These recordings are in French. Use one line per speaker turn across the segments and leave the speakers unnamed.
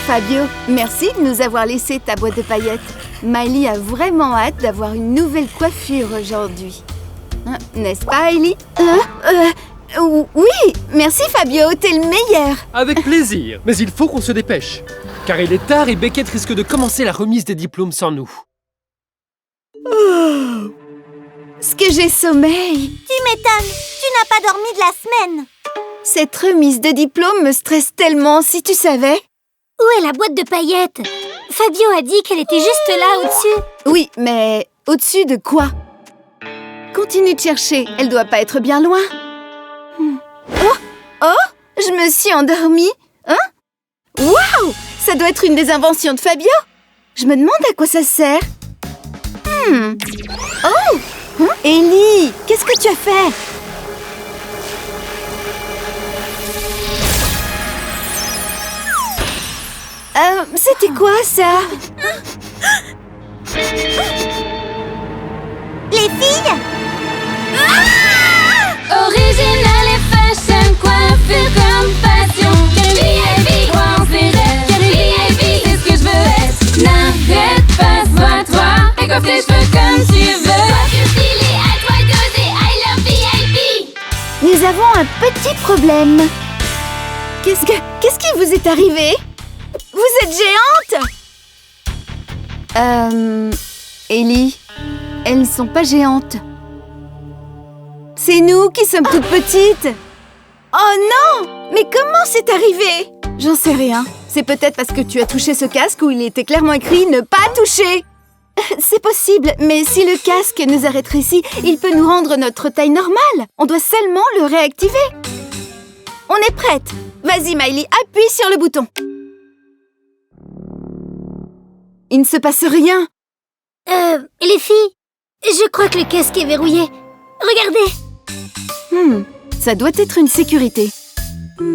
Fabio. Merci de nous avoir laissé ta boîte de paillettes. Miley a vraiment hâte d'avoir une nouvelle coiffure aujourd'hui. Hein, n'est-ce pas, Ellie? Oui, merci Fabio, t'es le meilleur.
Avec plaisir, mais il faut qu'on se dépêche. Car il est tard et Beckett risque de commencer la remise des diplômes sans nous.
Ce que j'ai sommeil.
Tu m'étonnes, tu n'as pas dormi de la semaine.
Cette remise de diplôme me stresse tellement, si tu savais.
Où est la boîte de paillettes? Fabio a dit qu'elle était juste là, au-dessus.
Oui, mais au-dessus de quoi? Continue de chercher, elle doit pas être bien loin. Oh, je me suis endormie. Hein? Waouh! Ça doit être une des inventions de Fabio. Je me demande à quoi ça sert. Oh! Ellie, qu'est-ce que tu as fait? C'était quoi ça?
Les filles?
Original et fashion, coiffure comme passion. VIP, crois en ses rêves. VIP, c'est ce que je veux être. N'arrête pas, sois toi. Et coiffe tes cheveux comme tu veux. Coiffure stylée, à toi d'oser. I love VIP.
Nous avons un petit problème. Qu'est-ce qui vous est arrivé? Vous êtes géante? Ellie, elles ne sont pas géantes. C'est nous qui sommes toutes petites. Oh non! Mais comment c'est arrivé? J'en sais rien. C'est peut-être parce que tu as touché ce casque où il était clairement écrit « Ne pas toucher ». C'est possible, mais si le casque nous a rétrécis, il peut nous rendre notre taille normale. On doit seulement le réactiver. On est prête. Vas-y, Miley, appuie sur le bouton. Il ne se passe rien.
Les filles, je crois que le casque est verrouillé. Regardez.
Ça doit être une sécurité.
Cette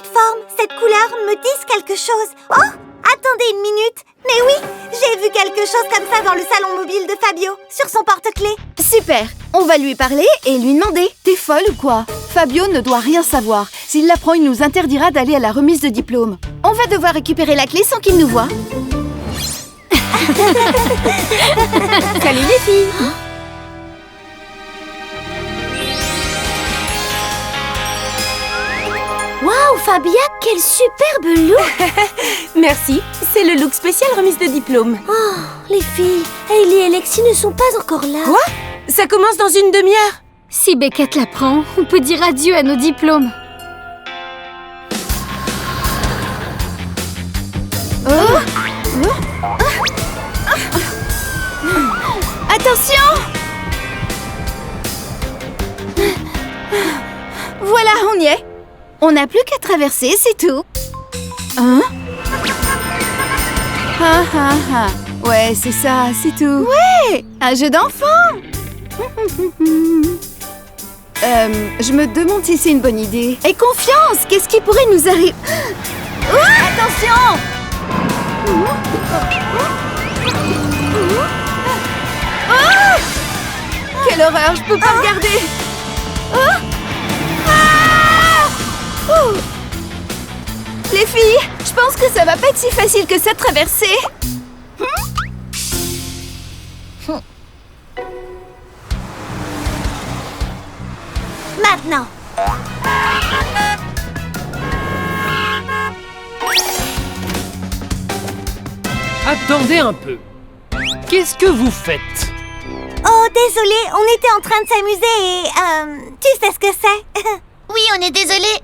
forme, cette couleur me disent quelque chose. Oh, attendez une minute. Mais oui, j'ai vu quelque chose comme ça dans le salon mobile de Fabio, sur son porte-clés.
Super. On va lui parler et lui demander. T'es folle ou quoi? Fabio ne doit rien savoir. S'il l'apprend, il nous interdira d'aller à la remise de diplôme. On va devoir récupérer la clé sans qu'il nous voie. Salut les filles.
Waouh, Fabia, quel superbe look.
Merci. C'est le look spécial remise de diplôme.
Oh, les filles, Hailey et Lexi ne sont pas encore là.
Quoi? Ça commence dans une demi-heure.
Si Beckett l'apprend, on peut dire adieu à nos diplômes.
Attention! Voilà, on y est. On n'a plus qu'à traverser, c'est tout. Hein? Ouais, c'est ça, c'est tout. Ouais, un jeu d'enfant. Je me demande si c'est une bonne idée. Aie confiance, qu'est-ce qui pourrait nous arriver? Attention! Quelle horreur, je peux pas regarder. Les filles, je pense que ça va pas être si facile que ça de traverser.
Maintenant.
Attendez un peu. Qu'est-ce que vous faites?
Oh, désolé, on était en train de s'amuser et... tu sais ce que c'est? Oui, on est désolé.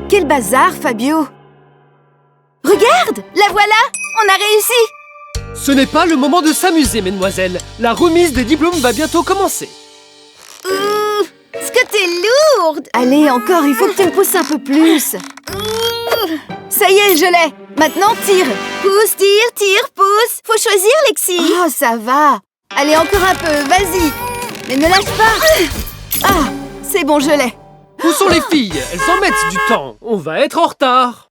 Quel bazar, Fabio. Regarde, la voilà. On a réussi.
Ce n'est pas le moment de s'amuser, mesdemoiselles. La remise des diplômes va bientôt commencer.
Est-ce que t'es lourde? Allez, encore, il faut que tu me pousses un peu plus. Ça y est, je l'ai. Maintenant, tire. Pousse, tire, pousse. Faut choisir, Lexi. Oh, ça va. Allez, encore un peu, vas-y. Mais ne lâche pas. Ah, c'est bon, je l'ai.
Où sont les filles? Elles en mettent du temps. On va être en retard.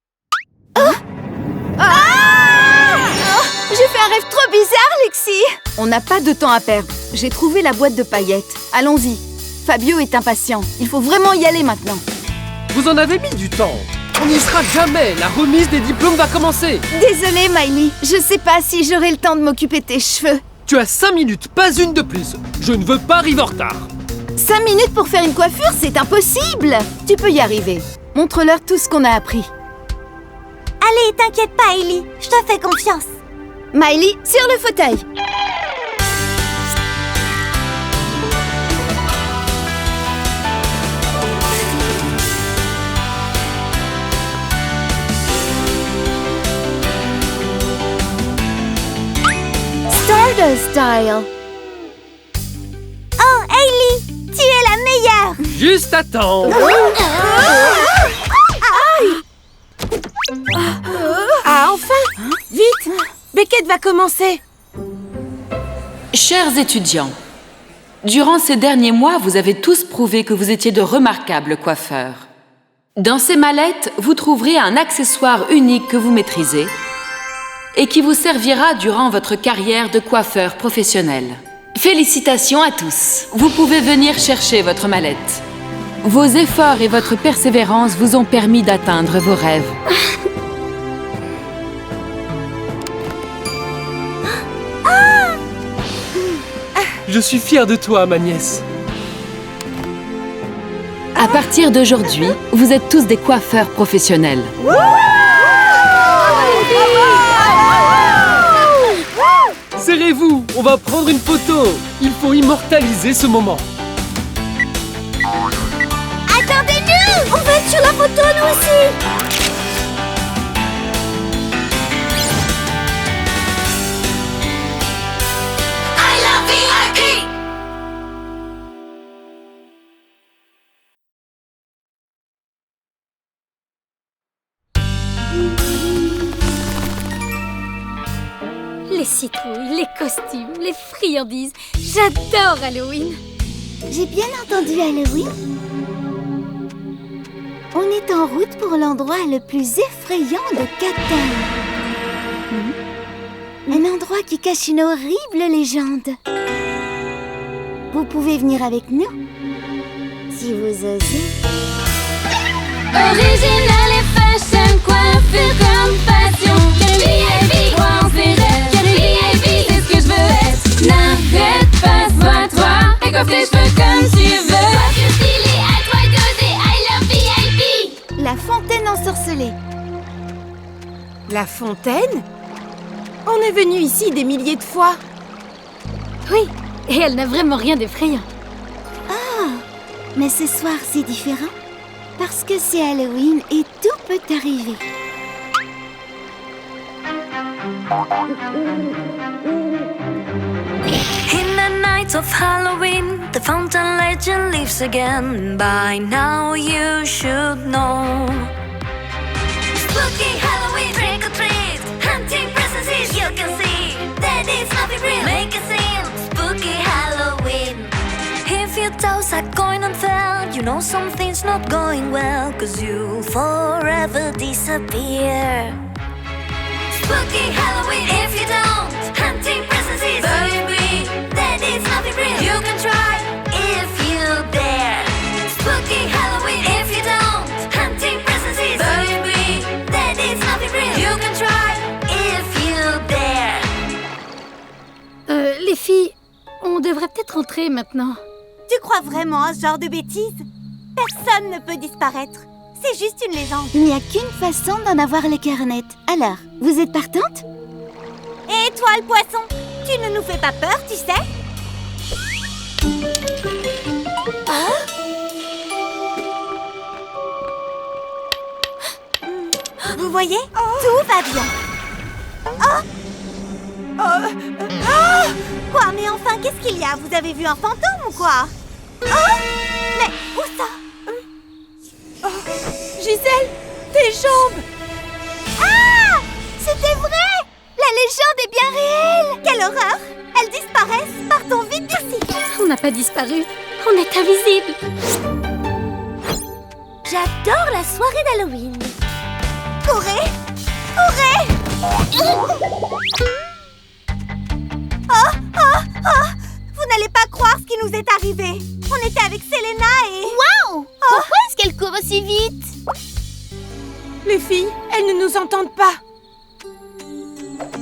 J'ai fait un rêve trop bizarre, Lexi. On n'a pas de temps à perdre. J'ai trouvé la boîte de paillettes. Allons-y. Fabio est impatient. Il faut vraiment y aller maintenant.
Vous en avez mis du temps. On n'y sera jamais. La remise des diplômes va commencer.
Désolée, Miley. Je sais pas si j'aurai le temps de m'occuper de tes cheveux.
Tu as 5 minutes, pas une de plus. Je ne veux pas arriver en retard.
5 minutes pour faire une coiffure, c'est impossible. Tu peux y arriver. Montre-leur tout ce qu'on a appris.
Allez, t'inquiète pas, Ellie. Je te fais confiance.
Miley, sur le fauteuil. Stardust Style.
Oh, Hailey, tu es la meilleure.
Juste à temps.
Ah, enfin! Vite! Beckett va commencer!
Chers étudiants, durant ces derniers mois, vous avez tous prouvé que vous étiez de remarquables coiffeurs. Dans ces mallettes, vous trouverez un accessoire unique que vous maîtrisez et qui vous servira durant votre carrière de coiffeur professionnel. Félicitations à tous! Vous pouvez venir chercher votre mallette. Vos efforts et votre persévérance vous ont permis d'atteindre vos rêves.
Je suis fier de toi, ma nièce.
À partir d'aujourd'hui, vous êtes tous des coiffeurs professionnels.
Serrez-vous, on va prendre une photo. Il faut immortaliser ce moment.
Attendez-nous! On va être sur la photo, nous aussi!
Les citrouilles, les costumes, les friandises. J'adore Halloween.
J'ai bien entendu Halloween. On est en route pour l'endroit le plus effrayant de Cathal. Un endroit qui cache une horrible légende. Vous pouvez venir avec nous, si vous osez.
Original et fashion, coiffure comme passion. VIP, crois en ses rêves. VIP, c'est ce que je veux être. N'arrête pas, sois-toi et coiffe tes cheveux comme tu veux. Coiffure stylée, à toi d'oser. I love VIP.
La fontaine ensorcelée.
La fontaine? On est venu ici des milliers de fois.
Oui, et elle n'a vraiment rien d'effrayant.
Mais ce soir, c'est différent. Parce que c'est Halloween et tout peut arriver.
In the night of Halloween, the fountain legend lives again. By now you should know. Spooky Halloween, trick or treat, hunting presences you can see. That is nothing real. Make a scene, spooky Halloween. If your toes are going unfurled, you know something's not going well, 'cause you'll forever disappear. Spooky Halloween, if you don't, hunting presences, baby, that is nothing real. You can try if you dare. Spooky Halloween, if you don't, hunting presences, baby, that is nothing real. You can try if you dare.
Les filles, on devrait peut-être rentrer maintenant.
Tu crois vraiment à ce genre de bêtises? Personne ne peut disparaître. C'est juste une légende. Il n'y a qu'une façon d'en avoir le cœur net. Alors, vous êtes partante? Et toi, le poisson? Tu ne nous fais pas peur, tu sais? Vous voyez? Tout va bien. Quoi? Mais enfin, qu'est-ce qu'il y a? Vous avez vu un fantôme ou quoi? Mais où ça?
Gisèle, tes jambes!
Ah! C'était vrai! La légende est bien réelle! Quelle horreur! Elles disparaissent! Partons vite d'ici!
On n'a pas disparu. On est invisible.
J'adore la soirée d'Halloween! Courez! Courez! Oh! Vous n'allez pas croire ce qui nous est arrivé. On était avec Selena et...
Waouh! Pourquoi est-ce qu'elle court aussi vite?
Les filles, elles ne nous entendent pas.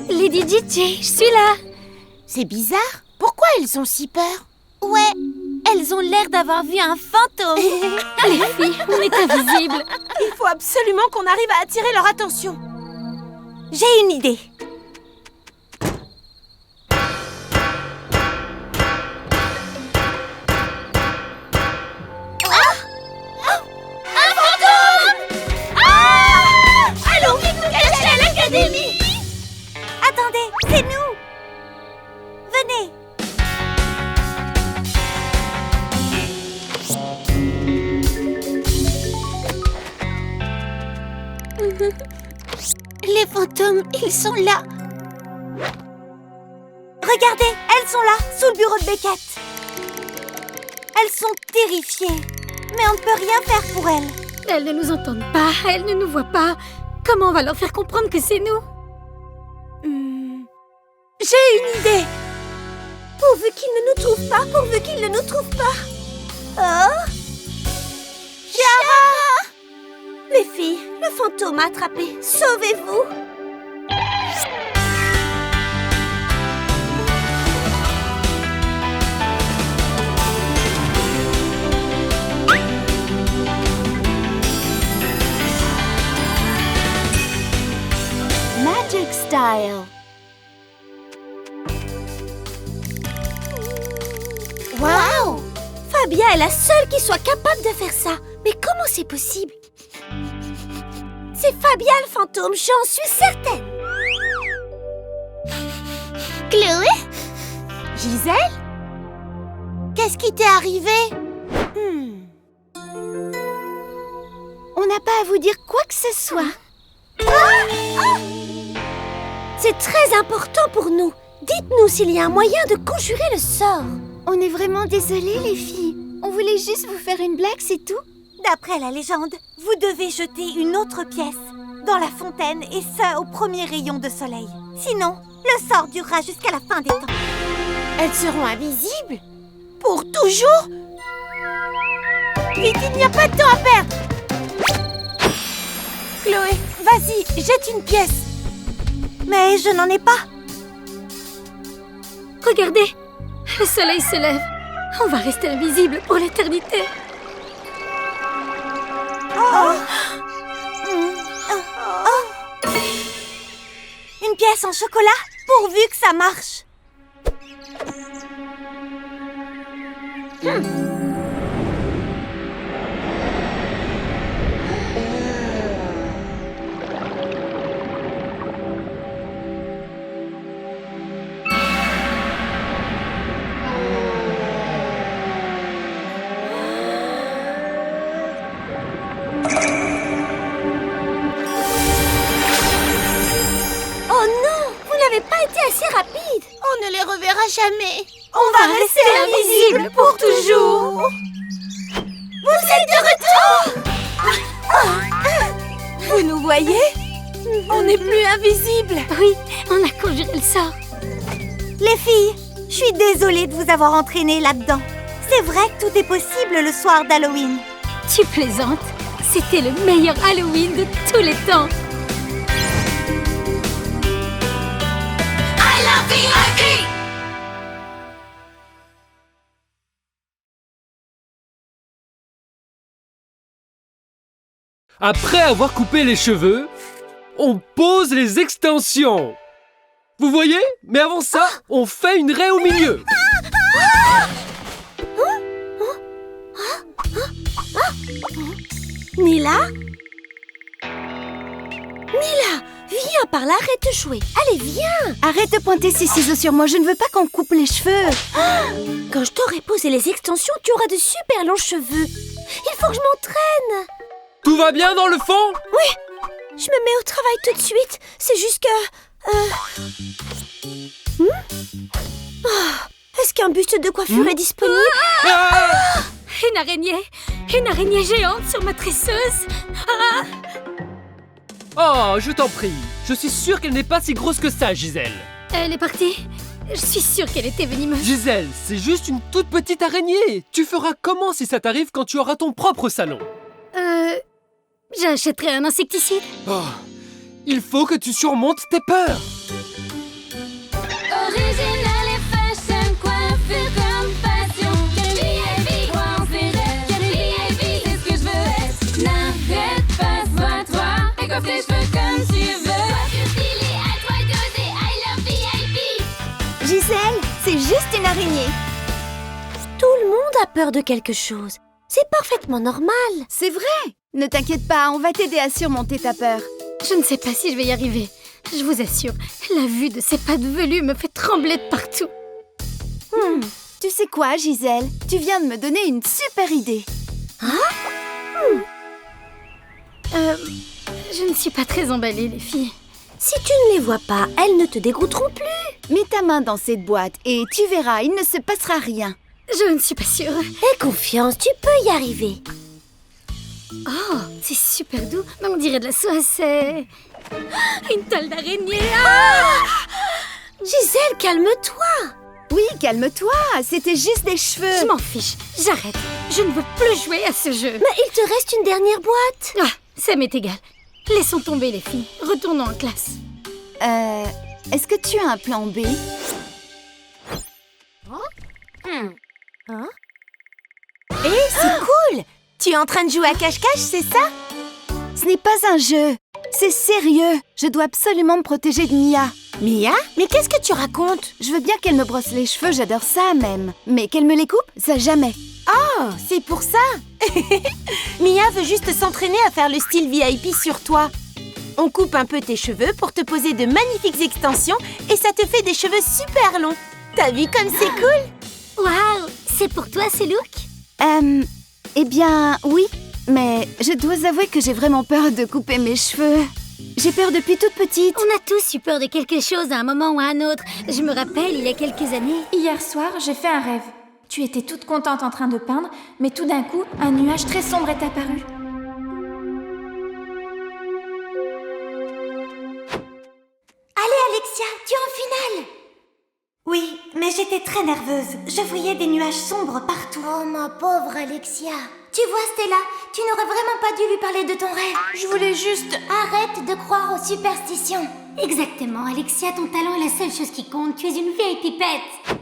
Lady DJ, je suis là.
C'est bizarre. Pourquoi elles ont si peur?
Ouais, elles ont l'air d'avoir vu un fantôme.
Les filles, on est invisibles.
Il faut absolument qu'on arrive à attirer leur attention.
J'ai une idée.
Allons vite nous cacher à l'académie.
Attendez, c'est nous. Venez.
Les fantômes, ils sont là.
Regardez, elles sont là, sous le bureau de Beckett. Elles sont terrifiées, mais on ne peut rien faire pour elles.
Elles ne nous entendent pas, elles ne nous voient pas. Comment on va leur faire comprendre que c'est nous?
J'ai une idée. Pourvu qu'ils ne nous trouvent pas, pourvu qu'ils ne nous trouvent pas.
Oh,
Les filles, le fantôme a attrapé. Sauvez-vous.
Magic Style.
Waouh! Fabia est la seule qui soit capable de faire ça. Mais comment c'est possible? C'est Fabia le fantôme, j'en suis certaine.
Chloé?
Gisèle? Qu'est-ce qui t'est arrivé?
On n'a pas à vous dire quoi que ce soit.
C'est très important pour nous. Dites-nous s'il y a un moyen de conjurer le sort.
On est vraiment désolés, les filles. On voulait juste vous faire une blague, c'est tout.
d'après la légende, vous devez jeter une autre pièce dans la fontaine et ça au premier rayon de soleil. Sinon, le sort durera jusqu'à la fin des temps.
Elles seront invisibles? Pour toujours? Vite, il n'y a pas de temps à perdre! Chloé, vas-y, jette une pièce.
Mais je n'en ai pas.
Regardez, le soleil se lève. On va rester invisible pour l'éternité.
Une pièce en chocolat, pourvu que ça marche.
Oh non, vous n'avez pas été assez rapide. On ne les reverra jamais.
On va rester invisible pour toujours.
Vous êtes de retour! Vous nous voyez? On n'est plus invisible.
Oui, on a conjuré le sort.
Les filles, je suis désolée de vous avoir entraîné là-dedans. C'est vrai que tout est possible le soir d'Halloween.
Tu plaisantes? C'était le meilleur Halloween de tous les temps.
Après avoir coupé les cheveux, on pose les extensions. Vous voyez? Mais avant ça, on fait une raie au milieu.
Mila? Mila, viens par là, arrête de jouer. Allez, viens.
Arrête de pointer ces ciseaux sur moi, je ne veux pas qu'on coupe les cheveux.
Quand je t'aurai posé les extensions, tu auras de super longs cheveux. Il faut que je m'entraîne.
Tout va bien dans le fond?
Je me mets au travail tout de suite. C'est juste que... Est-ce qu'un buste de coiffure est disponible?
Ah!
Une araignée géante sur ma tresseuse.
Oh, je t'en prie. Je suis sûre qu'elle n'est pas si grosse que ça, Gisèle.
Elle est partie. Je suis sûre qu'elle était venimeuse.
Gisèle, c'est juste une toute petite araignée. Tu feras comment si ça t'arrive quand tu auras ton propre salon?
J'achèterai un insecticide.
Oh, il faut que tu surmontes tes peurs.
Original et fashion, coiffure comme passion. VIP, moi on s'est VIP, c'est ce que je veux être. N'arrête pas, sois toi, et coiffe tes cheveux comme tu veux. Coiffure stylée, à toi d'oser, I love VIP.
Gisèle, c'est juste une araignée.
Tout le monde a peur de quelque chose. C'est parfaitement normal.
C'est vrai. Ne t'inquiète pas, on va t'aider à surmonter ta peur.
Je ne sais pas si je vais y arriver. Je vous assure, la vue de ces pattes velues me fait trembler de partout.
Tu sais quoi, Gisèle? Tu viens de me donner une super idée.
Je ne suis pas très emballée, les filles.
Si tu ne les vois pas, elles ne te dégoûteront plus.
Mets ta main dans cette boîte et tu verras, il ne se passera rien.
Je ne suis pas sûre.
Aie confiance, tu peux y arriver.
Oh, c'est super doux. Mais on dirait de la soie, c'est... une toile d'araignée.
Gisèle, calme-toi.
Oui, calme-toi, c'était juste des cheveux.
Je m'en fiche, j'arrête. Je ne veux plus jouer à ce jeu.
Mais il te reste une dernière boîte.
Ah, ça m'est égal. Laissons tomber les filles. Retournons en classe.
Est-ce que tu as un plan B?
C'est cool! Tu es en train de jouer à cache-cache, c'est ça?
Ce n'est pas un jeu, c'est sérieux. Je dois absolument me protéger de Mia.
Mia? Mais qu'est-ce que tu racontes?
Je veux bien qu'elle me brosse les cheveux, j'adore ça même. Mais qu'elle me les coupe, ça jamais.
Oh, c'est pour ça! Mia veut juste s'entraîner à faire le style VIP sur toi. On coupe un peu tes cheveux pour te poser de magnifiques extensions et ça te fait des cheveux super longs. T'as vu comme c'est cool?
Waouh, c'est pour toi ces looks?
Eh bien, oui. Mais je dois avouer que j'ai vraiment peur de couper mes cheveux. J'ai peur depuis toute petite.
On a tous eu peur de quelque chose à un moment ou à un autre. Je me rappelle, il y a quelques années.
Hier soir, j'ai fait un rêve. Tu étais toute contente en train de peindre, mais tout d'un coup, un nuage très sombre est apparu.
Allez Alexia, tu es en finale! Oui, mais j'étais très nerveuse. Je voyais des nuages sombres partout. Oh ma pauvre Alexia. Tu vois Stella, tu n'aurais vraiment pas dû lui parler de ton rêve.
Je voulais juste...
Arrête de croire aux superstitions.
Exactement, Alexia, ton talent est la seule chose qui compte. Tu es une vieille pipette.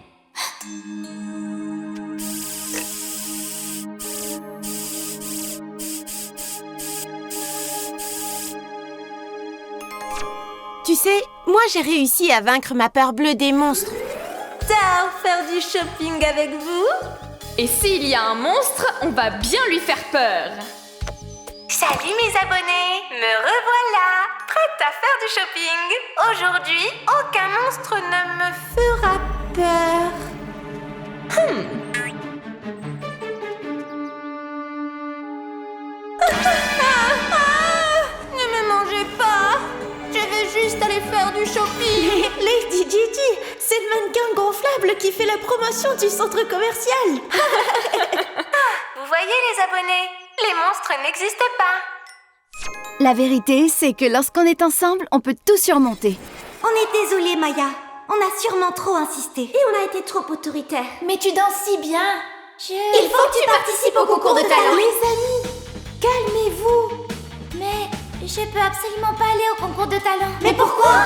Tu sais, moi j'ai réussi à vaincre ma peur bleue des monstres. Ciao, faire du shopping avec vous?
Et s'il y a un monstre, on va bien lui faire peur.
Salut mes abonnés, me revoilà, prête à faire du shopping. Aujourd'hui, aucun monstre ne me
Fera peur. Ne me mangez pas. Je veux juste aller faire du shopping. Lady Gigi, c'est le mannequin gonflable qui fait la promotion du centre commercial.
Vous voyez les abonnés, les monstres n'existent pas.
La vérité, c'est que lorsqu'on est ensemble, on peut tout surmonter.
On est désolé, Maya. On a sûrement trop insisté. Et on a été trop autoritaire.
Mais tu danses si bien.
Il faut que tu participes au concours de talent. Les amis, calmez-vous.
Mais je peux absolument pas aller au concours de talent.
Mais pourquoi?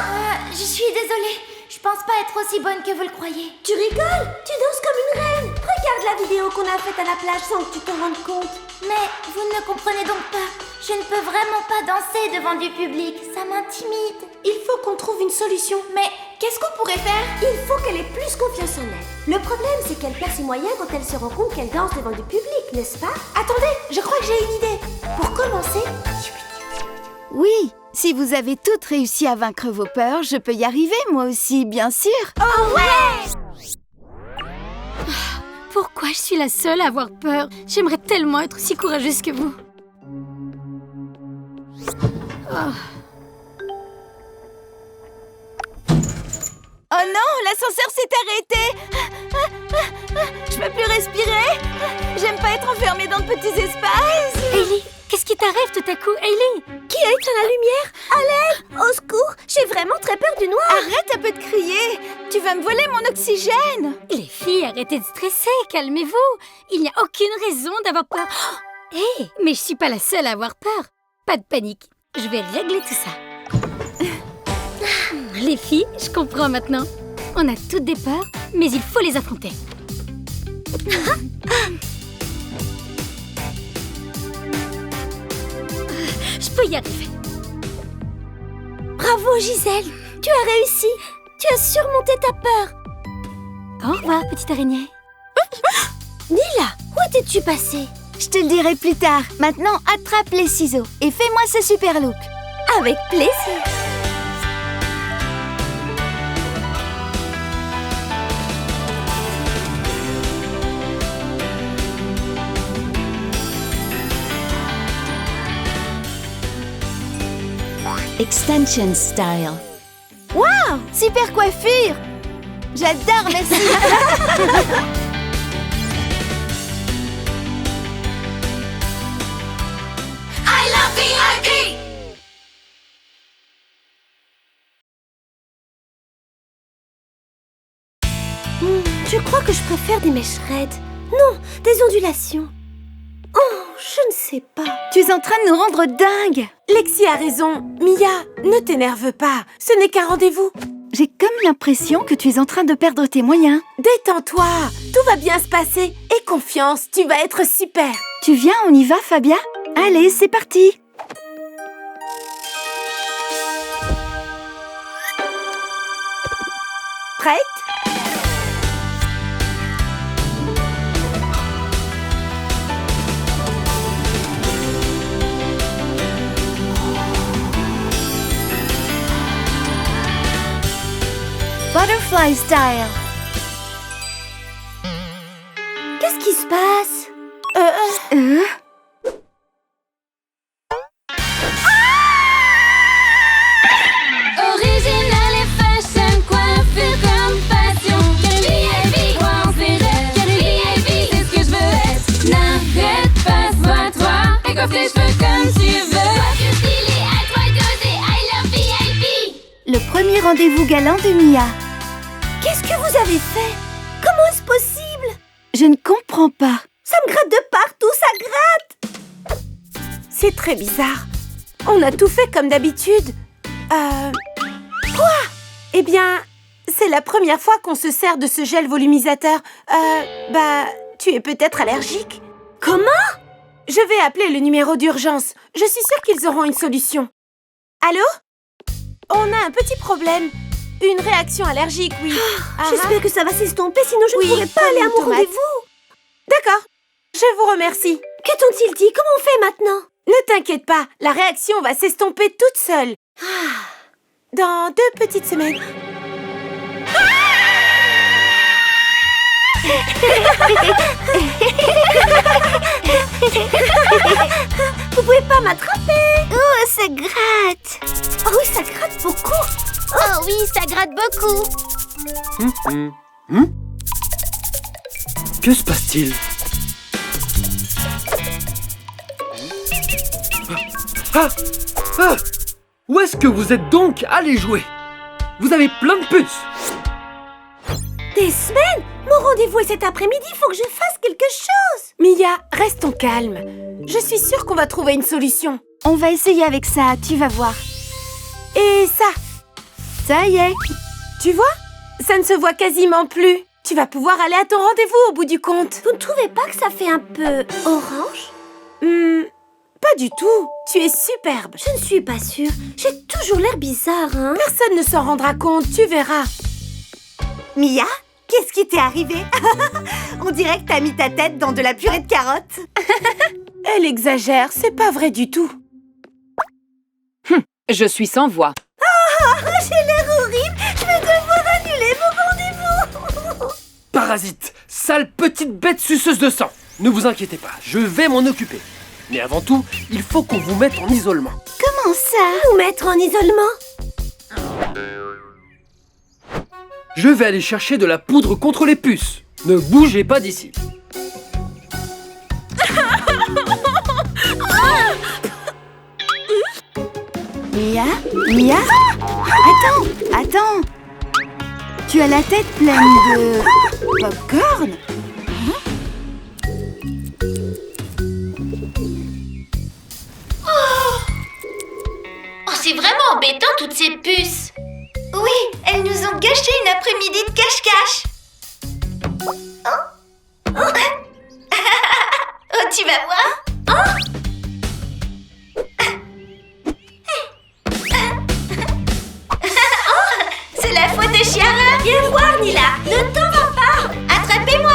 Je suis désolée. Je pense pas être aussi bonne que vous le croyez.
Tu rigoles? Tu danses comme une reine. Regarde la vidéo qu'on a faite à la plage sans que tu t'en rendes compte.
Mais vous ne comprenez donc pas. Je ne peux vraiment pas danser devant du public. Ça m'intimide.
Il faut qu'on trouve une solution.
Mais qu'est-ce qu'on pourrait faire?
Il faut qu'elle ait plus confiance en elle. Le problème, c'est qu'elle perd ses moyens quand elle se rend compte qu'elle danse devant du public, n'est-ce pas? Attendez, je crois que j'ai une idée. Pour commencer...
Oui, si vous avez toutes réussi à vaincre vos peurs, je peux y arriver moi aussi, bien sûr.
Oh ouais!
Pourquoi je suis la seule à avoir peur? J'aimerais tellement être aussi courageuse que vous.
Oh non, l'ascenseur s'est arrêté. Je peux plus respirer. J'aime pas être enfermée dans de petits espaces.
Hailey, qu'est-ce qui t'arrive tout à coup, Hailey?
Qui
a éteint la lumière. À l'aide! Au secours! J'ai vraiment très peur du noir.
Arrête un peu de crier. Tu vas me voler mon oxygène.
Les filles, arrêtez de stresser, calmez-vous. Il n'y a aucune raison d'avoir peur. Hé, mais je suis pas la seule à avoir peur. Pas de panique, je vais régler tout ça. Les filles, je comprends maintenant. On a toutes des peurs, mais il faut les affronter. Je peux y arriver.
Bravo, Gisèle. Tu as réussi. Tu as surmonté ta peur.
Au revoir, petite araignée.
Nila, où étais-tu passée?
Je te le dirai plus tard. Maintenant, attrape les ciseaux et fais-moi ce super look.
Avec plaisir.
Extension style. Waouh, super coiffure. J'adore, merci.
I love VIP!
Je crois que je préfère des mèches raides. Non, des ondulations. Oh, je ne sais pas.
Tu es en train de nous rendre dingues.
Lexi a raison. Mia, ne t'énerve pas. Ce n'est qu'un rendez-vous.
J'ai comme l'impression que tu es en train de perdre tes moyens.
Détends-toi. Tout va bien se passer. Aie confiance, tu vas être super.
Tu viens, on y va, Fabia? Allez, c'est parti.
Prête?
Butterfly style.
Qu'est-ce qui se passe?
Original et fashion, coiffure comme passion. VIP, crois en ses rêves. VIP, c'est ce que je veux être. N'arrête pas, sois toi. Et coiffe tes cheveux comme tu veux. Coiffure stylée, à toi d'oser. I love VIP.
Le premier rendez-vous galant de Mia.
Qu'est-ce que vous avez fait? Comment est-ce possible?
Je ne comprends pas.
Ça me gratte de partout, ça gratte!
C'est très bizarre. On a tout fait comme d'habitude. Quoi? Eh bien, c'est la première fois qu'on se sert de ce gel volumisateur. Tu es peut-être allergique?
Comment?
Je vais appeler le numéro d'urgence. Je suis sûre qu'ils auront une solution. Allô? On a un petit problème. Une réaction allergique, oui.
J'espère que ça va s'estomper, sinon je ne pourrai pas aller à mon
tomate.
rendez-vous.
D'accord. Je vous remercie.
Que t'ont-ils dit? Comment on fait maintenant?
Ne t'inquiète pas, la réaction va s'estomper toute seule. Dans 2 petites semaines.
Vous pouvez pas m'attraper?
Oh, ça gratte.
Oh oui, ça gratte beaucoup.
Oh oui, ça gratte beaucoup.
Que se passe-t-il? Où est-ce que vous êtes donc allés jouer? Vous avez plein de puces.
Des semaines? Mon rendez-vous est cet après-midi, il faut que je fasse quelque chose.
Mia, restons calmes. Je suis sûre qu'on va trouver une solution.
On va essayer avec ça, tu vas voir.
Et ça,
Ça y est.
tu vois? Ça ne se voit quasiment plus. Tu vas pouvoir aller à ton rendez-vous au bout du compte.
Vous ne trouvez pas que ça fait un peu orange?
Pas du tout. Tu es superbe.
Je ne suis pas sûre. J'ai toujours l'air bizarre, hein?
Personne ne s'en rendra compte, tu verras.
Mia, qu'est-ce qui t'est arrivé? On dirait que t'as mis ta tête dans de la purée de carottes.
Elle exagère, c'est pas vrai du tout.
Je suis sans voix.
J'ai l'air horrible. Je vais devoir annuler mon rendez-vous.
Parasite, sale petite bête suceuse de sang. Ne vous inquiétez pas, je vais m'en occuper. Mais avant tout, il faut qu'on vous mette en isolement.
Comment ça?
Nous mettre en isolement?
Je vais aller chercher de la poudre contre les puces. Ne bougez pas d'ici.
Mia? Mia? Attends. Tu as la tête pleine de... popcorn?
Oh, c'est vraiment embêtant, toutes ces puces. Oui, elles nous ont gâché une après-midi de cache-cache. Oh, tu vas voir. C'est la faute de Chiara. Viens voir, Nila. Ne t'en va pas. Attrapez-moi.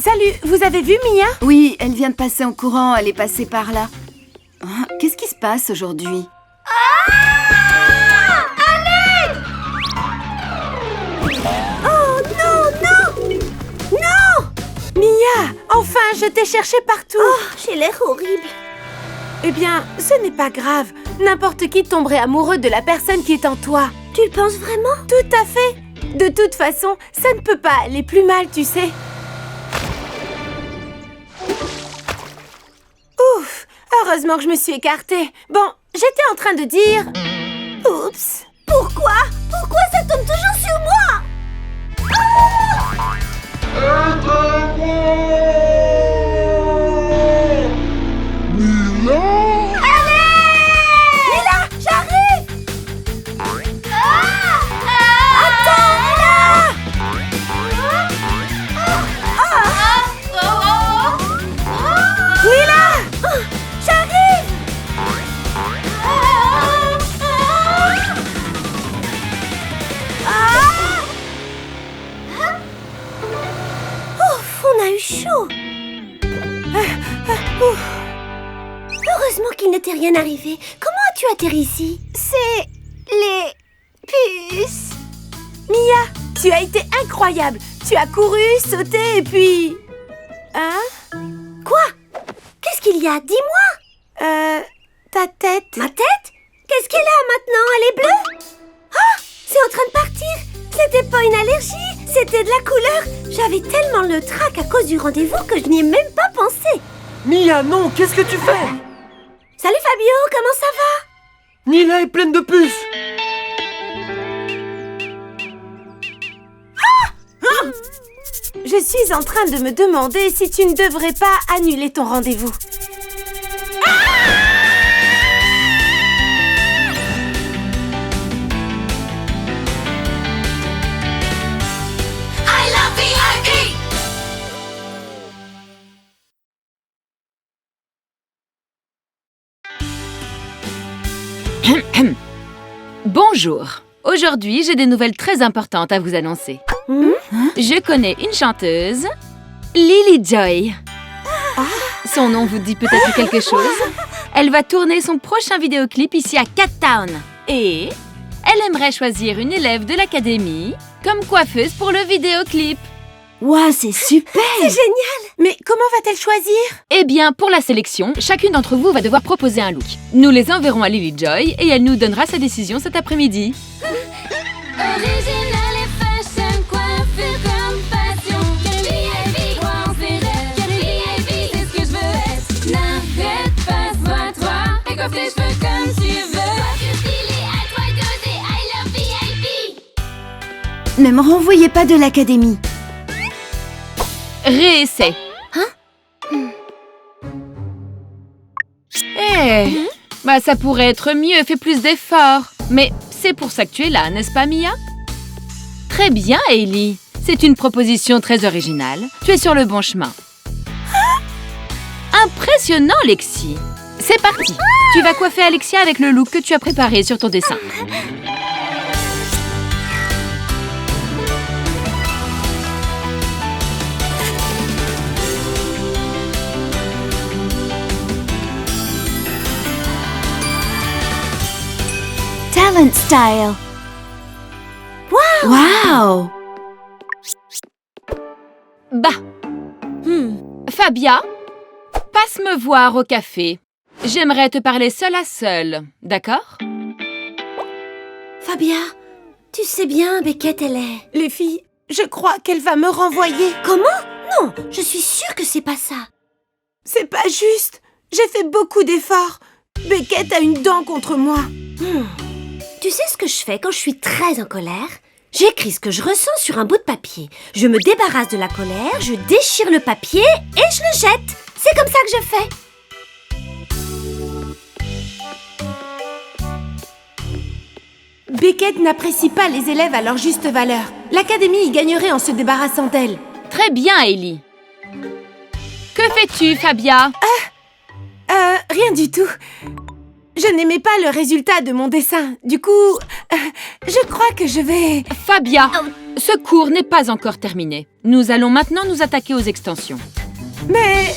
Salut, vous avez vu Mia?
Oui, elle vient de passer en courant, elle est passée par là. Ah, qu'est-ce qui se passe aujourd'hui?
Oh non! Mia, enfin, je t'ai cherché partout.
Oh, j'ai l'air horrible.
Eh bien, ce n'est pas grave. N'importe qui tomberait amoureux de la personne qui est en toi.
Tu le penses vraiment?
Tout à fait. De toute façon, ça ne peut pas aller plus mal, tu sais. Ouf, heureusement que je me suis écartée. Bon, j'étais en train de dire... Oups.
Pourquoi ça tombe toujours sur moi? Nila, j'arrive. Attends, Nila.
Nila!
J'arrive. Ouf, on a eu chaud. Heureusement qu'il ne t'est rien arrivé. Comment as-tu atterri ici?
C'est les puces.
Mia, tu as été incroyable. Tu as couru, sauté et puis... Hein?
Quoi? Qu'est-ce qu'il y a? Dis-moi.
Ta tête.
Ma tête? Qu'est-ce qu'elle a maintenant? Elle est bleue? Ah! C'est en train de partir. C'était pas une allergie, c'était de la couleur. J'avais tellement le trac à cause du rendez-vous que je n'y ai même pas pensé.
Mia, non, qu'est-ce que tu fais?
Salut Fabio, comment ça va?
Nila est pleine de puces.
Je suis en train de me demander si tu ne devrais pas annuler ton rendez-vous.
I love VIP!
Bonjour. Aujourd'hui, j'ai des nouvelles très importantes à vous annoncer. Je connais une chanteuse, Lily Joy. Son nom vous dit peut-être quelque chose. Elle va tourner son prochain vidéoclip ici à Cat Town. Et elle aimerait choisir une élève de l'académie comme coiffeuse pour le vidéoclip.
Waouh, c'est super!
C'est génial! Mais comment va-t-elle choisir?
Eh bien, pour la sélection, chacune d'entre vous va devoir proposer un look. Nous les enverrons à Lily Joy et elle nous donnera sa décision cet après-midi.
Original et fashion, coiffure comme passion. VIP, croire ses rêves. VIP, c'est ce que je veux être. N'arrête pas, sois toi. Et coiffe tes cheveux comme tu veux. Coiffure stylée, à toi d'oser. I love VIP.
Ne me renvoyez pas de l'académie.
Réessai. Bah ça pourrait être mieux, fais plus d'efforts. Mais c'est pour ça que tu es là, n'est-ce pas, Mia? Très bien, Hailey. C'est une proposition très originale. Tu es sur le bon chemin. Impressionnant, Lexi. C'est parti. Tu vas coiffer Alexia avec le look que tu as préparé sur ton dessin.
Talent style. Wow!
Bah. Fabia, passe me voir au café. J'aimerais te parler seule à seule, d'accord?
Fabia, tu sais bien, Beckett, elle est...
Les filles, je crois qu'elle va me renvoyer.
Comment? Non, je suis sûre que c'est pas ça.
C'est pas juste. J'ai fait beaucoup d'efforts. Beckett a une dent contre moi.
Tu sais ce que je fais quand je suis très en colère? J'écris ce que je ressens sur un bout de papier. Je me débarrasse de la colère, je déchire le papier et je le jette. C'est comme ça que je fais.
Beckett n'apprécie pas les élèves à leur juste valeur. L'académie y gagnerait en se débarrassant d'elle.
Très bien, Ellie. Que fais-tu, Fabia?
Rien du tout. Je n'aimais pas le résultat de mon dessin. Du coup, je crois que je vais...
Fabia, ce cours n'est pas encore terminé. Nous allons maintenant nous attaquer aux extensions.
Mais...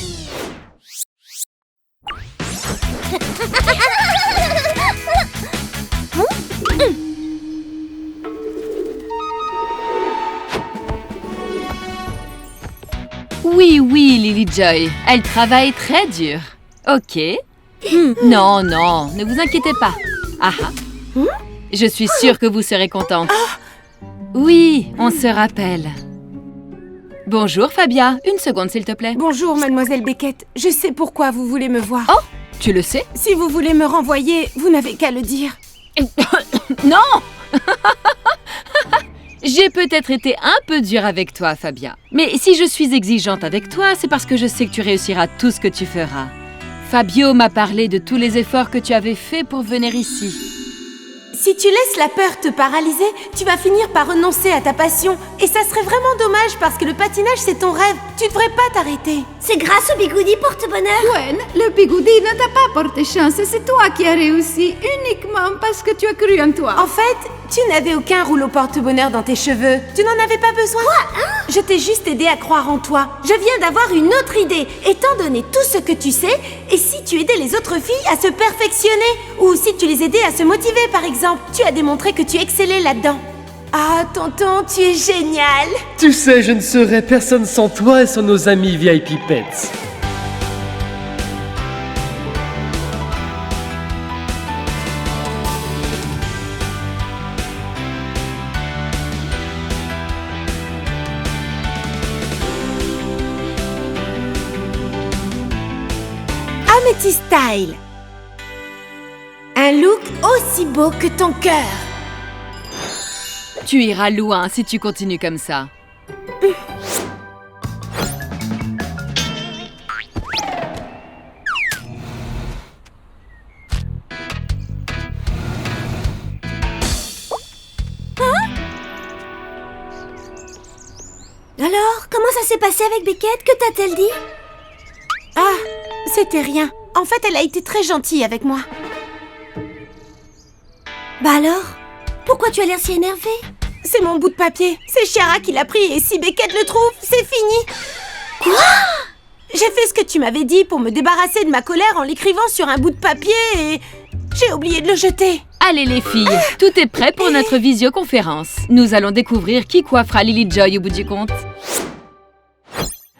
Oui, Lily Joy. Elle travaille très dur. Ok. Non, ne vous inquiétez pas. Je suis sûre que vous serez contente. Oui, on se rappelle. Bonjour, Fabia. Une seconde, s'il te plaît.
Bonjour, mademoiselle Beckett. Je sais pourquoi vous voulez me voir.
Oh, tu le sais?
Si vous voulez me renvoyer, vous n'avez qu'à le dire.
Non. J'ai peut-être été un peu dure avec toi, Fabia. Mais si je suis exigeante avec toi, c'est parce que je sais que tu réussiras tout ce que tu feras. Fabio m'a parlé de tous les efforts que tu avais faits pour venir ici.
Si tu laisses la peur te paralyser, tu vas finir par renoncer à ta passion. Et ça serait vraiment dommage parce que le patinage, c'est ton rêve. Tu devrais pas t'arrêter.
C'est grâce au bigoudi porte-bonheur.
Gwen, le bigoudi ne t'a pas porté chance. C'est toi qui as réussi uniquement parce que tu as cru en toi.
En fait, tu n'avais aucun rouleau porte-bonheur dans tes cheveux. Tu n'en avais pas besoin.
Quoi,
Je t'ai juste aidé à croire en toi. Je viens d'avoir une autre idée. Étant donné tout ce que tu sais, et si tu aidais les autres filles à se perfectionner? Ou si tu les aidais à se motiver, par exemple? Tu as démontré que tu excellais là-dedans. Ah, tonton, tu es génial!
Tu sais, je ne serais personne sans toi et sans nos amis VIP Pets.
Amethyst Style. Un look aussi beau que ton cœur.
Tu iras loin si tu continues comme ça.
Alors, comment ça s'est passé avec Beckett? Que t'a-t-elle dit?
Ah, c'était rien. En fait, elle a été très gentille avec moi.
Bah alors? Pourquoi tu as l'air si énervée?
C'est mon bout de papier. C'est Chiara qui l'a pris et si Beckett le trouve, c'est fini.
Quoi?
J'ai fait ce que tu m'avais dit pour me débarrasser de ma colère en l'écrivant sur un bout de papier et j'ai oublié de le jeter.
Allez les filles, tout est prêt pour notre visioconférence. Nous allons découvrir qui coiffera Lily Joy au bout du compte.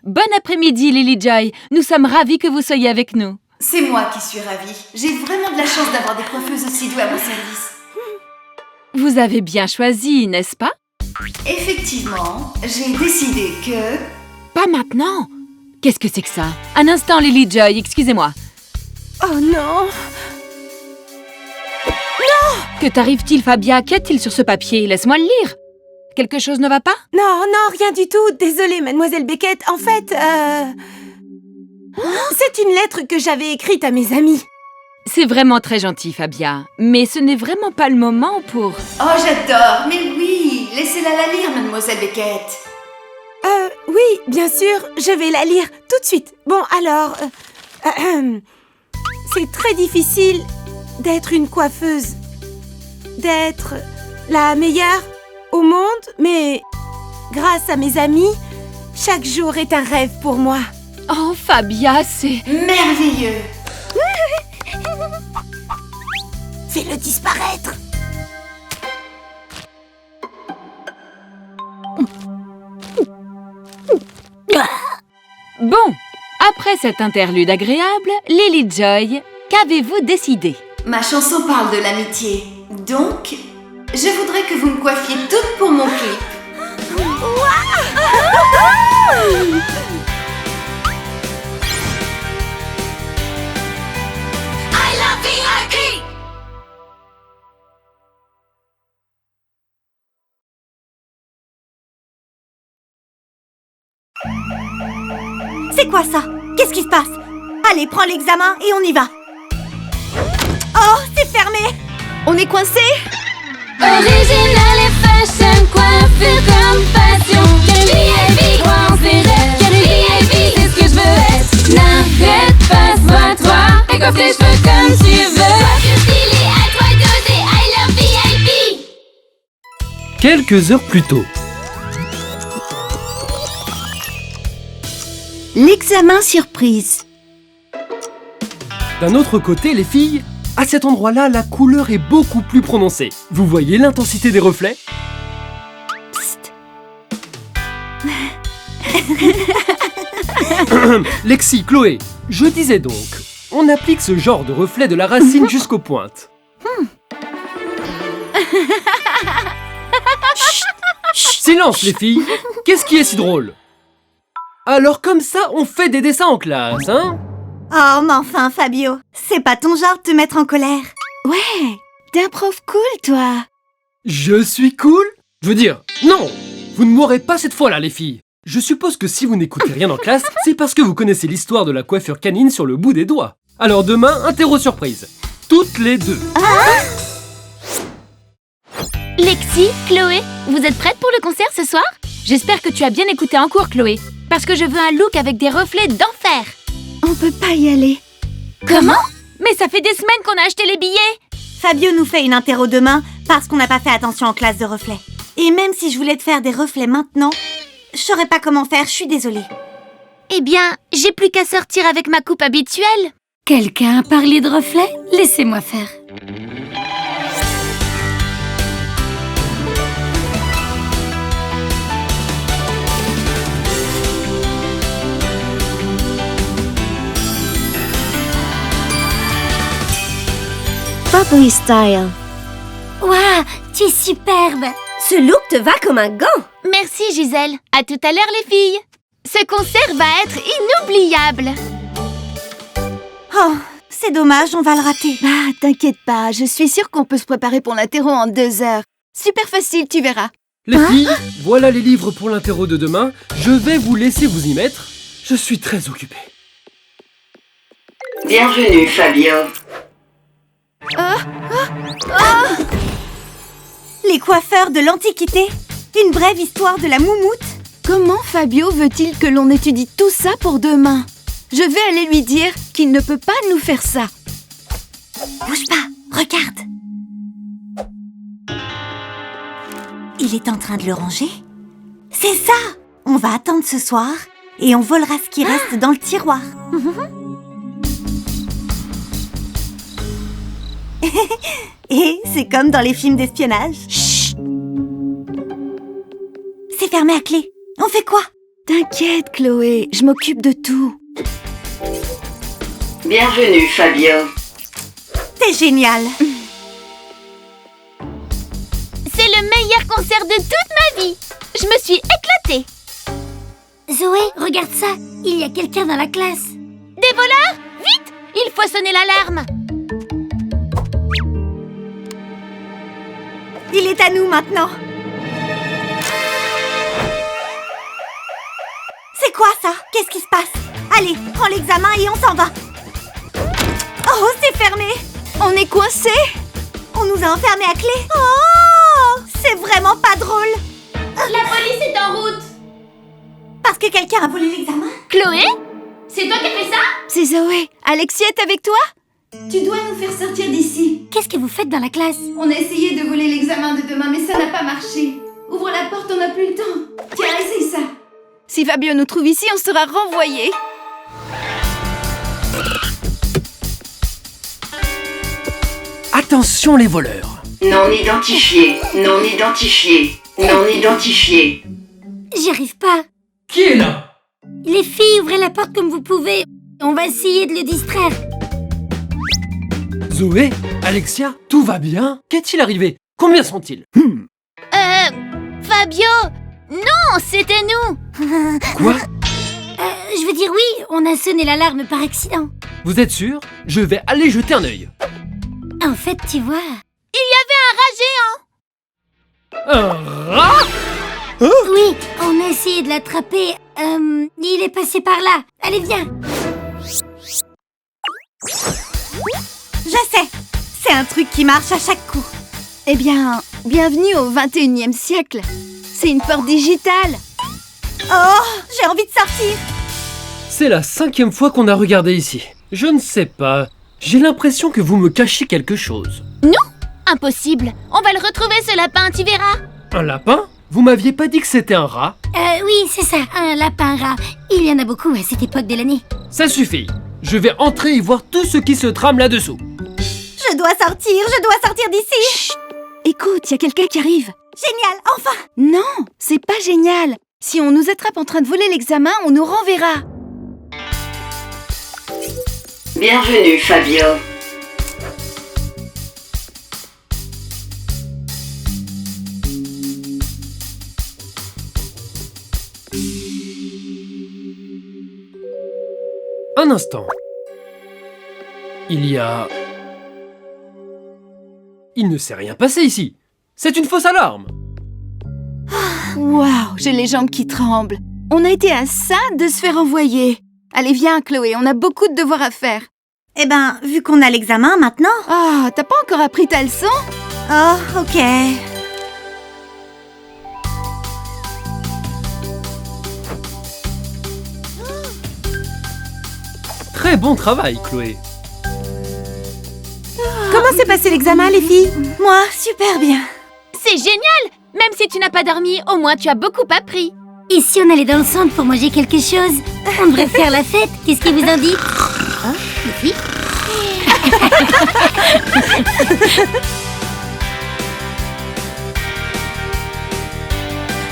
Bon après-midi Lily Joy, nous sommes ravis que vous soyez avec nous.
C'est moi qui suis ravie. J'ai vraiment de la chance d'avoir des coiffeuses aussi douées à mon service.
Vous avez bien choisi, n'est-ce pas?
Effectivement, j'ai décidé que...
Pas maintenant. Qu'est-ce que c'est que ça? Un instant Lily Joy, excusez-moi.
Oh non!
Que t'arrive-t-il, Fabia? Qu'y a-t-il sur ce papier? Laisse-moi le lire. Quelque chose ne va pas?
Non, rien du tout. Désolée, mademoiselle Beckett. En fait, c'est une lettre que j'avais écrite à mes amis.
C'est vraiment très gentil, Fabia. Mais ce n'est vraiment pas le moment pour...
Oh, j'adore. Mais oui, laissez-la la lire, mademoiselle Beckett.
Oui, bien sûr. Je vais la lire tout de suite. Bon, alors... c'est très difficile d'être une coiffeuse. D'être la meilleure au monde, mais grâce à mes amis, chaque jour est un rêve pour moi.
Oh, Fabia, c'est...
merveilleux.
Fais-le disparaître.
Bon, après cette interlude agréable, Lily Joy, qu'avez-vous décidé?
Ma chanson parle de l'amitié, donc Je voudrais que vous me coiffiez toutes pour mon clip.
I love VIP!
C'est quoi ça? Qu'est-ce qui se passe? Allez, prends l'examen et on y va. Oh, c'est fermé.
On est coincés?
Original et fashion, coiffure comme passion. VIP, crois en ses rêves. VIP, c'est ce que je veux être. N'arrête pas, sois-toi et coiffe tes cheveux comme tu veux. Coiffure stylée, à toi d'oser. I love VIP.
Quelques heures plus tôt.
L'examen surprise.
D'un autre côté, les filles, à cet endroit-là, la couleur est beaucoup plus prononcée. Vous voyez l'intensité des reflets? Lexi, Chloé, je disais donc, on applique ce genre de reflet de la racine jusqu'aux pointes. Chut, silence les filles. Qu'est-ce qui est si drôle? Alors comme ça, on fait des dessins en classe, hein?
Oh, mais enfin, Fabio, c'est pas ton genre de te mettre en colère.
Ouais, t'es un prof cool, toi.
Je suis cool? Je veux dire, non, vous ne m'aurez pas cette fois-là, les filles. Je suppose que si vous n'écoutez rien en classe, c'est parce que vous connaissez l'histoire de la coiffure canine sur le bout des doigts. Alors demain, interro surprise. Toutes les deux.
Lexi, Chloé, vous êtes prêtes pour le concert ce soir? J'espère que tu as bien écouté en cours, Chloé. Parce que je veux un look avec des reflets d'enfer.
On peut pas y aller.
Comment? Mais ça fait des semaines qu'on a acheté les billets.
Fabio nous fait une interro demain parce qu'on n'a pas fait attention en classe de reflets. Et même si je voulais te faire des reflets maintenant, je saurais pas comment faire, je suis désolée.
Eh bien, j'ai plus qu'à sortir avec ma coupe habituelle.
Quelqu'un a parlé de reflets? Laissez-moi faire.
Bubble style.
Waouh, tu es superbe.
Ce look te va comme un gant.
Merci, Gisèle. À tout à l'heure, les filles. Ce concert va être inoubliable.
Oh, c'est dommage, on va le rater.
Ah, t'inquiète pas, je suis sûre qu'on peut se préparer pour l'interro en 2 heures. Super facile, tu verras.
Les filles, voilà les livres pour l'interro de demain. Je vais vous laisser vous y mettre. Je suis très occupée.
Bienvenue, Fabio.
Les coiffeurs de l'Antiquité. Une brève histoire de la moumoute.
Comment Fabio veut-il que l'on étudie tout ça pour demain? Je vais aller lui dire qu'il ne peut pas nous faire ça.
Bouge pas, regarde. Il est en train de le ranger. C'est ça. On va attendre ce soir et on volera ce qui reste dans le tiroir. Et c'est comme dans les films d'espionnage. Chut. C'est fermé à clé. On fait quoi?
T'inquiète, Chloé, je m'occupe de tout.
Bienvenue, Fabio.
C'est génial.
C'est le meilleur concert de toute ma vie. Je me suis éclatée.
Zoé, regarde ça. Il y a quelqu'un dans la classe.
Des voleurs? Vite! Il faut sonner l'alarme.
Il est à nous maintenant. C'est quoi ça? Qu'est-ce qui se passe? Allez, prends l'examen et on s'en va. Oh, c'est fermé.
On est coincés.
On nous a enfermés à clé. Oh, c'est vraiment pas drôle.
La police est en route.
Parce que quelqu'un a volé l'examen?
Chloé? C'est toi qui as fait ça?
C'est Zoé. Alexia est avec toi?
Tu dois nous faire sortir d'ici.
Qu'est-ce que vous faites dans la classe?
On a essayé de voler l'examen de demain, mais ça n'a pas marché. Ouvre la porte, on n'a plus le temps. Tiens, essaye ça.
Si Fabio nous trouve ici, on sera renvoyés.
Attention les voleurs.
Non identifié, non identifié, non identifié.
J'y arrive pas.
Qui est là?
Les filles, ouvrez la porte comme vous pouvez. On va essayer de le distraire.
Zoé? Alexia? Tout va bien? Qu'est-il arrivé? Combien sont-ils?
Fabio! Non, c'était nous!
Quoi?
Je veux dire oui, on a sonné l'alarme par accident.
Vous êtes sûr? Je vais aller jeter un œil.
En fait, tu vois...
Il y avait un rat géant!
Un rat?
Oui, on a essayé de l'attraper. Il est passé par là. Allez, viens.
Je sais, c'est un truc qui marche à chaque coup.
Eh bien, bienvenue au 21e siècle. C'est une porte digitale.
Oh, j'ai envie de sortir.
C'est la 5e fois qu'on a regardé ici. Je ne sais pas. J'ai l'impression que vous me cachez quelque chose.
Non, impossible. On va le retrouver, ce lapin, tu verras.
Un lapin? Vous m'aviez pas dit que c'était un rat?
Oui, c'est ça, un lapin-rat. Il y en a beaucoup à cette époque de l'année.
Ça suffit. Je vais entrer et voir tout ce qui se trame là-dessous.
Je dois sortir d'ici.
Chut! Écoute, il y a quelqu'un qui arrive.
Génial, enfin.
Non, c'est pas génial. Si on nous attrape en train de voler l'examen, on nous renverra.
Bienvenue, Fabio.
Un instant. Il ne s'est rien passé ici. C'est une fausse alarme.
Waouh, j'ai les jambes qui tremblent. On a été à ça de se faire envoyer. Allez, viens, Chloé, on a beaucoup de devoirs à faire.
Eh ben, vu qu'on a l'examen maintenant...
Ah, t'as pas encore appris ta leçon?
Oh, ok.
Très bon travail, Chloé.
Comment s'est passé l'examen, les filles?
Moi, super bien.
C'est génial! Même si tu n'as pas dormi, au moins tu as beaucoup appris.
Et si on allait dans le centre pour manger quelque chose? On devrait faire la fête. Qu'est-ce qui vous en dit? Hein, les filles?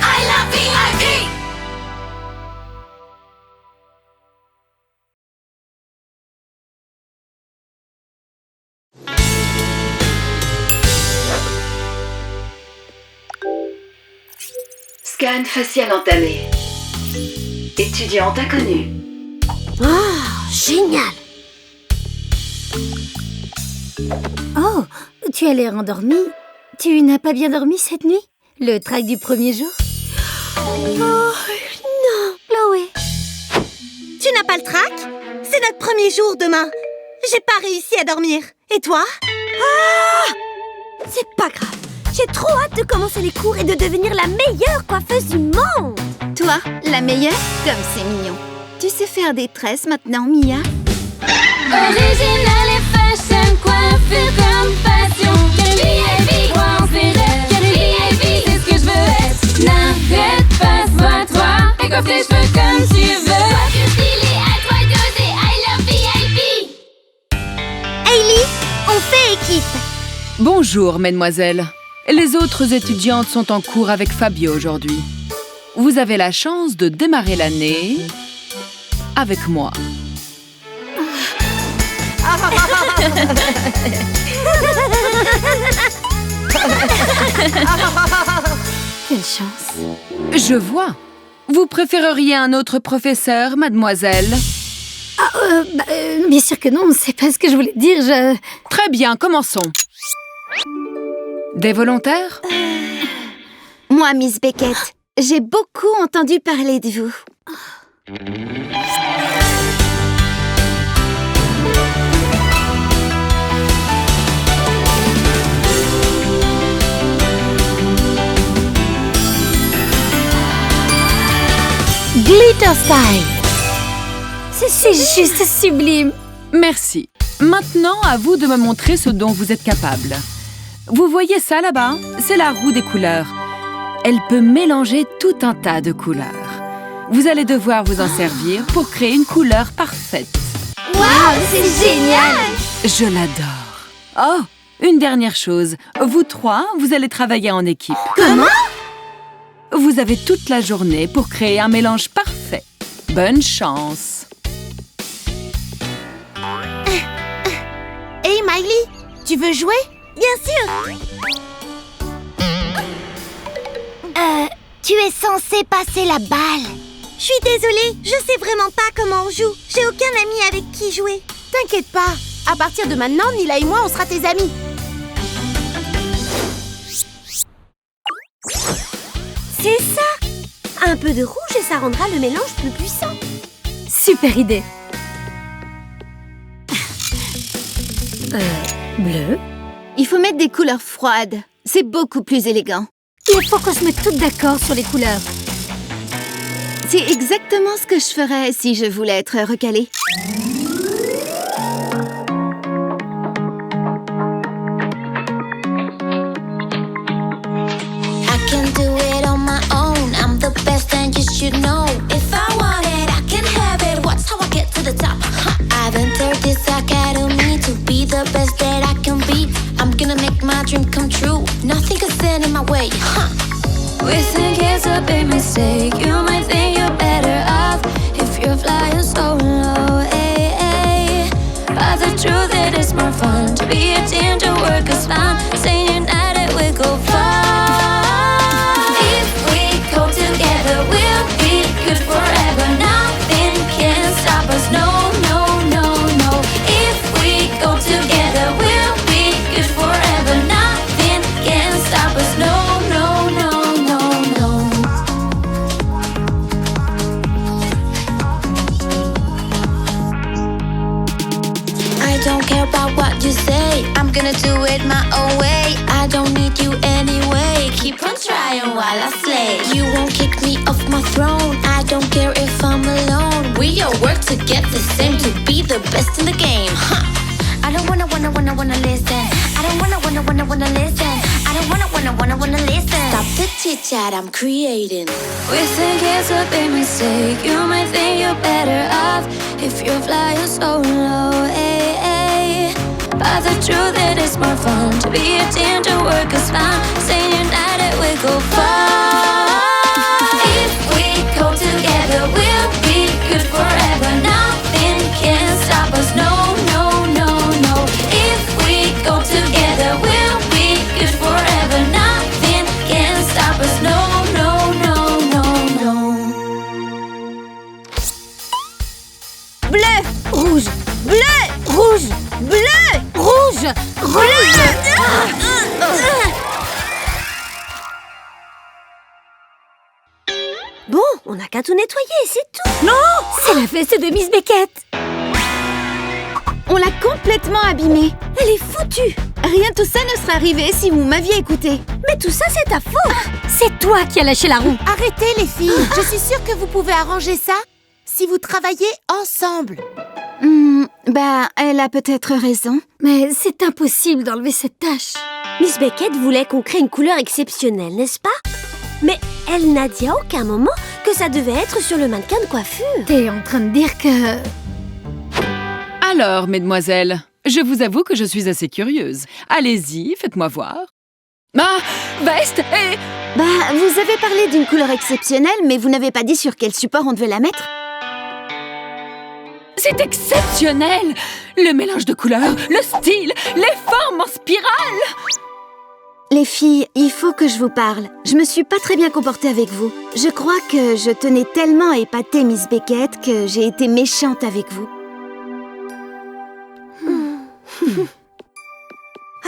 I love VIP!
Scan facial entamé. Étudiante inconnue.
Génial! Oh, tu as l'air endormie. Tu n'as pas bien dormi cette nuit? Le trac du premier jour?
Oh, non.
Chloé!
Tu n'as pas le trac? C'est notre premier jour demain. J'ai pas réussi à dormir. Et toi? Ah! C'est pas grave. J'ai trop hâte de commencer les cours et de devenir la meilleure coiffeuse du monde.
Toi, la meilleure? Comme c'est mignon. Tu sais faire des tresses maintenant, Mia?
Original et fashion, coiffure comme passion. VIP, crois en ses rêves. VIP, c'est ce que je veux être. N'arrête pas, sois-toi. Et coiffe tes cheveux comme tu veux. Coiffure stylée, à toi d'oser. I love VIP.
Hailey, on fait équipe.
Bonjour, mesdemoiselles. Les autres étudiantes sont en cours avec Fabio aujourd'hui. Vous avez la chance de démarrer l'année avec moi.
Quelle chance!
Je vois. Vous préféreriez un autre professeur, mademoiselle?
Bien sûr que non, c'est pas ce que je voulais dire,
Très bien, commençons. Des volontaires?
Moi, Miss Beckett, j'ai beaucoup entendu parler de vous.
Glitter Style! C'est juste sublime!
Merci. Maintenant, à vous de me montrer ce dont vous êtes capable. Vous voyez ça là-bas? C'est la roue des couleurs. Elle peut mélanger tout un tas de couleurs. Vous allez devoir vous en servir pour créer une couleur parfaite.
Waouh, c'est génial!
Je l'adore. Oh, une dernière chose. Vous trois, vous allez travailler en équipe.
Comment?
Vous avez toute la journée pour créer un mélange parfait. Bonne chance!
Hey Miley, tu veux jouer? Bien sûr. Tu es censé passer la balle. Je suis désolée, je sais vraiment pas comment on joue. J'ai aucun ami avec qui jouer.
T'inquiète pas, à partir de maintenant, Nila et moi, on sera tes amis.
C'est ça! Un peu de rouge et ça rendra le mélange plus puissant.
Super idée. Bleu.
Il faut mettre des couleurs froides. C'est beaucoup plus élégant.
Il faut qu'on se mette toutes d'accord sur les couleurs.
C'est exactement ce que je ferais si je voulais être recalée.
I can do it on my own. I'm the best and you should know. If I want it, I can have it. Watch how I get to the top. I've entered this academy to be the best that I can be. I'm gonna make my dream come true. Nothing can stand in my way. We think it's a big mistake. You might think you're better off if you're flying solo. Ay, ay. But the truth it is more fun to be a team, to work as one. Staying united, we go far. If we go together, we'll be good forever. Nothing can stop us. No, no, no, no. If we go together, we'll be good forever. Nothing can stop us. No, no, no. Don't care about what you say. I'm gonna do it my own way. I don't need you anyway. Keep on trying while I slay. You won't kick me off my throne. I don't care if I'm alone. We all work to get the same, to be the best in the game. I don't wanna listen. I don't wanna listen. I don't wanna listen. Stop the chit chat, I'm creating. We think it's a big mistake. You might think you're better off if you're flying solo. Ay, ay. But the truth it is more fun to be a team, to work as one. Staying united, we go far. If we go together, we'll be good forever. Nothing can stop us. No, no, no, no. If we go together, we'll be good forever. Nothing can stop us. No, no, no, no, no.
Bleu, rouge, bleu, rouge, bleu, rouge, rouge.
Bon, on n'a qu'à tout nettoyer, c'est tout.
Non, c'est la veste de Miss Beckett.
On l'a complètement abîmée.
Elle est foutue.
Rien de tout ça ne serait arrivé si vous m'aviez écouté.
Mais tout ça, c'est ta faute.
C'est toi qui as lâché la roue.
Arrêtez les filles. Je suis sûre que vous pouvez arranger ça si vous travaillez ensemble.
Elle a peut-être raison.
Mais c'est impossible d'enlever cette tache.
Miss Beckett voulait qu'on crée une couleur exceptionnelle, n'est-ce pas? Mais elle n'a dit à aucun moment que ça devait être sur le mannequin de coiffure.
T'es en train de dire que...
Alors, mesdemoiselles, je vous avoue que je suis assez curieuse. Allez-y, faites-moi voir. Ma veste est...
Vous avez parlé d'une couleur exceptionnelle, mais vous n'avez pas dit sur quel support on devait la mettre.
C'est exceptionnel! Le mélange de couleurs, le style, les formes en spirale!
Les filles, il faut que je vous parle. Je me suis pas très bien comportée avec vous. Je crois que je tenais tellement à épater Miss Beckett que j'ai été méchante avec vous.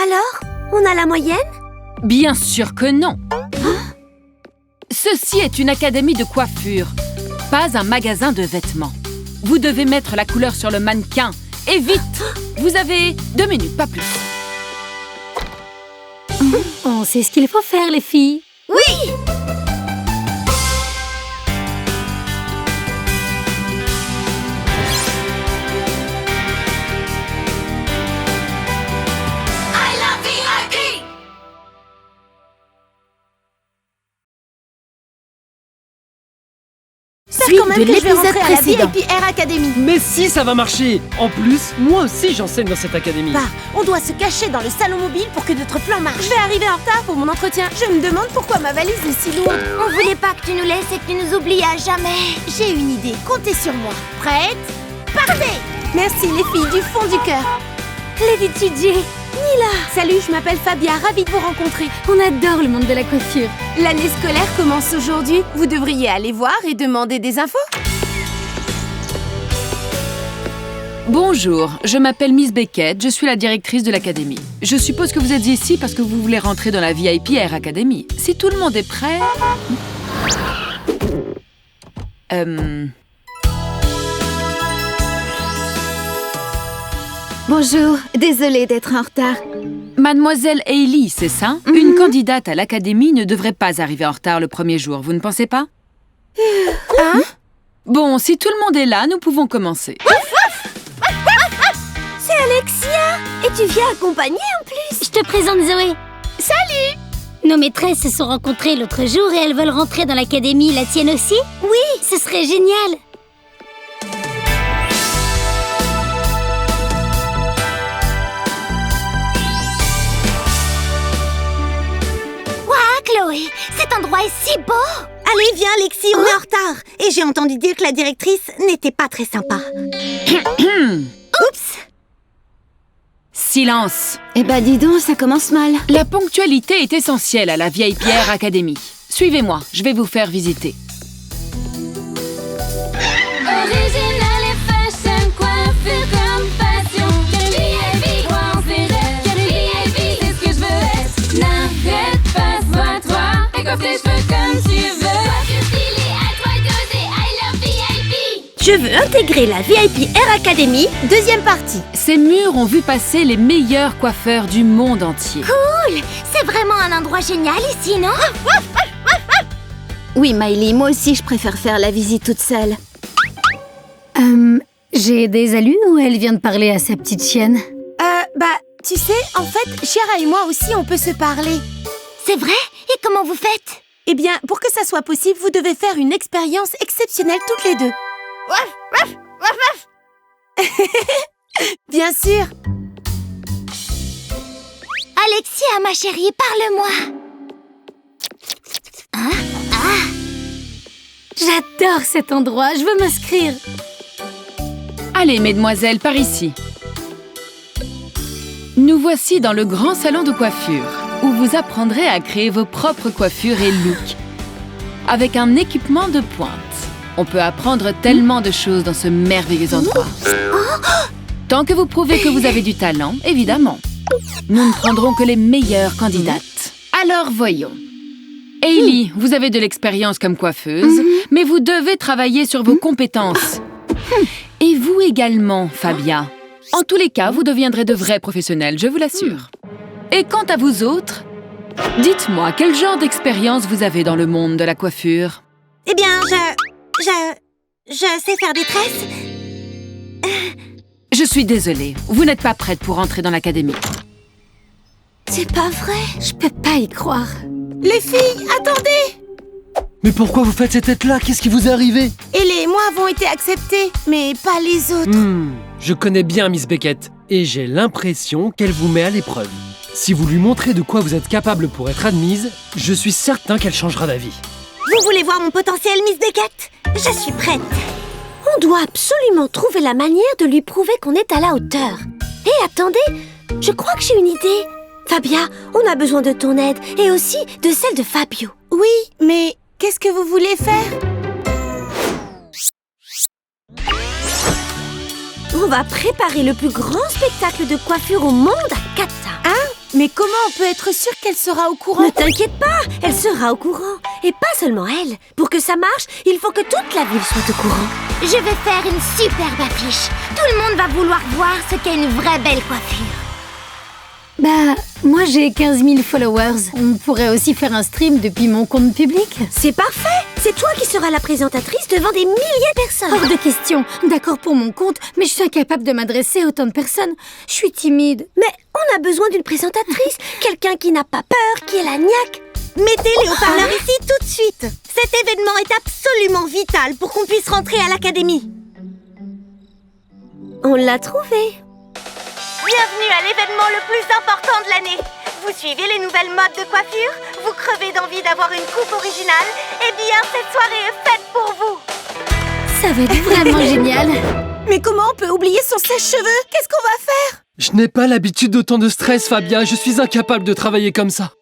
Alors, on a la moyenne?
Bien sûr que non! Ceci est une académie de coiffure, pas un magasin de vêtements. Vous devez mettre la couleur sur le mannequin. Et vite! Vous avez 2 minutes, pas plus.
On sait ce qu'il faut faire, les filles.
Oui!
Suite de l'épisode précédent. VIP Air Academy.
Mais si, ça va marcher! En plus, moi aussi j'enseigne dans cette académie.
On doit se cacher dans le salon mobile pour que notre plan marche. Je vais arriver en retard pour mon entretien. Je me demande pourquoi ma valise est si lourde.
On voulait pas que tu nous laisses et que tu nous oublies à jamais.
J'ai une idée, comptez sur moi. Prête? Partez! Merci les filles du fond du cœur.
Lady Gigi,
Mila! Salut, je m'appelle Fabia, ravie de vous rencontrer.
On adore le monde de la coiffure.
L'année scolaire commence aujourd'hui. Vous devriez aller voir et demander des infos.
Bonjour, je m'appelle Miss Beckett, je suis la directrice de l'académie. Je suppose que vous êtes ici parce que vous voulez rentrer dans la VIP Air Academy. Si tout le monde est prêt...
Bonjour, désolée d'être en retard.
Mademoiselle Hailey, c'est ça? Une candidate à l'académie ne devrait pas arriver en retard le premier jour, vous ne pensez pas?
Hein?
Bon, si tout le monde est là, nous pouvons commencer.
C'est Alexia! Et tu viens accompagner en plus!
Je te présente Zoé.
Salut!
Nos maîtresses se sont rencontrées l'autre jour et elles veulent rentrer dans l'académie. La tienne aussi?
Oui!
Ce serait génial!
Chloé, cet endroit est si beau! Allez, viens, Alexis, on est en retard. Et j'ai entendu dire que la directrice n'était pas très sympa. Oups!
Silence!
Eh ben, dis donc, ça commence mal.
La ponctualité est essentielle à la VIP Air Academy. Suivez-moi, je vais vous faire visiter.
Original et fashion, coiffure comme passion. VIP, crois en ses rêves. VIP, c'est ce que je veux être. N'arrête pas, sois-toi. Et coiffe tes cheveux comme tu veux. Coiffure stylée, à toi d'oser. I love VIP.
Je veux intégrer la VIP Air Academy, deuxième partie.
Ces murs ont vu passer les meilleurs coiffeurs du monde entier.
Cool! C'est vraiment un endroit génial ici, non?
Oui, Miley, moi aussi, je préfère faire la visite toute seule.
J'ai des alus ou elle vient de parler à sa petite chienne?
Tu sais, en fait, Chiara et moi aussi, on peut se parler.
C'est vrai? Et comment vous faites?
Eh bien, pour que ça soit possible, vous devez faire une expérience exceptionnelle toutes les deux. Bien sûr.
Alexia, ma chérie, parle-moi.
J'adore cet endroit, je veux m'inscrire.
Allez, mesdemoiselles, par ici. Nous voici dans le grand salon de coiffure, où vous apprendrez à créer vos propres coiffures et looks, avec un équipement de pointe. On peut apprendre tellement de choses dans ce merveilleux endroit. Tant que vous prouvez que vous avez du talent, évidemment. Nous ne prendrons que les meilleures candidates. Alors, voyons. Hailey, vous avez de l'expérience comme coiffeuse, mais vous devez travailler sur vos compétences. Et vous également, Fabia. En tous les cas, vous deviendrez de vrais professionnels, je vous l'assure. Et quant à vous autres, dites-moi, quel genre d'expérience vous avez dans le monde de la coiffure?
Eh bien, je sais faire des tresses.
Je suis désolée, vous n'êtes pas prête pour entrer dans l'académie.
C'est pas vrai.
Je peux pas y croire.
Les filles, attendez!
Mais pourquoi vous faites cette tête-là? Qu'est-ce qui vous est arrivé?
Elle et moi avons été acceptés, mais pas les autres.
Je connais bien Miss Beckett, et j'ai l'impression qu'elle vous met à l'épreuve. Si vous lui montrez de quoi vous êtes capable pour être admise, je suis certain qu'elle changera d'avis.
Vous voulez voir mon potentiel, Miss Beckett? Je suis prête.
On doit absolument trouver la manière de lui prouver qu'on est à la hauteur. Hé, attendez, je crois que j'ai une idée. Fabia, on a besoin de ton aide et aussi de celle de Fabio.
Oui, mais qu'est-ce que vous voulez faire?
On va préparer le plus grand spectacle de coiffure au monde à Kata.
Mais comment on peut être sûr qu'elle sera au courant?
Ne t'inquiète pas, elle sera au courant. Et pas seulement elle. Pour que ça marche, il faut que toute la ville soit au courant.
Je vais faire une superbe affiche. Tout le monde va vouloir voir ce qu'est une vraie belle coiffure.
Bah, moi j'ai 15 000 followers. On pourrait aussi faire un stream depuis mon compte public.
C'est parfait. C'est toi qui seras la présentatrice devant des milliers de personnes.
Hors de question. D'accord pour mon compte, mais je suis incapable de m'adresser à autant de personnes. Je suis timide.
Mais on a besoin d'une présentatrice. Quelqu'un qui n'a pas peur, qui est la niaque.
Mettez les haut-parleurs ici tout de suite. Cet événement est absolument vital pour qu'on puisse rentrer à l'académie.
On l'a trouvé.
Bienvenue à l'événement le plus important de l'année. Vous suivez les nouvelles modes de coiffure? Vous crevez d'envie d'avoir une coupe originale? Eh bien, cette soirée est faite pour vous.
Ça va être vraiment génial.
Mais comment on peut oublier son sèche-cheveux? Qu'est-ce qu'on va faire?
Je n'ai pas l'habitude d'autant de stress, Fabia. Je suis incapable de travailler comme ça.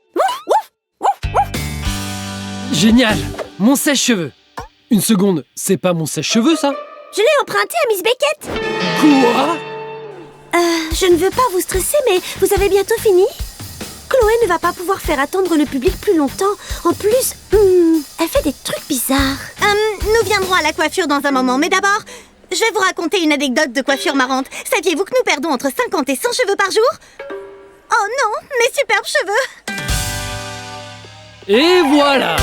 Génial! Mon sèche-cheveux. Une seconde, c'est pas mon sèche-cheveux, ça?
Je l'ai emprunté à Miss Beckett.
Quoi?
Je ne veux pas vous stresser, mais vous avez bientôt fini? Chloé ne va pas pouvoir faire attendre le public plus longtemps. En plus, elle fait des trucs bizarres.
Nous viendrons à la coiffure dans un moment, mais d'abord, je vais vous raconter une anecdote de coiffure marrante. Saviez-vous que nous perdons entre 50 et 100 cheveux par jour? Oh non, mes superbes cheveux!
Et voilà!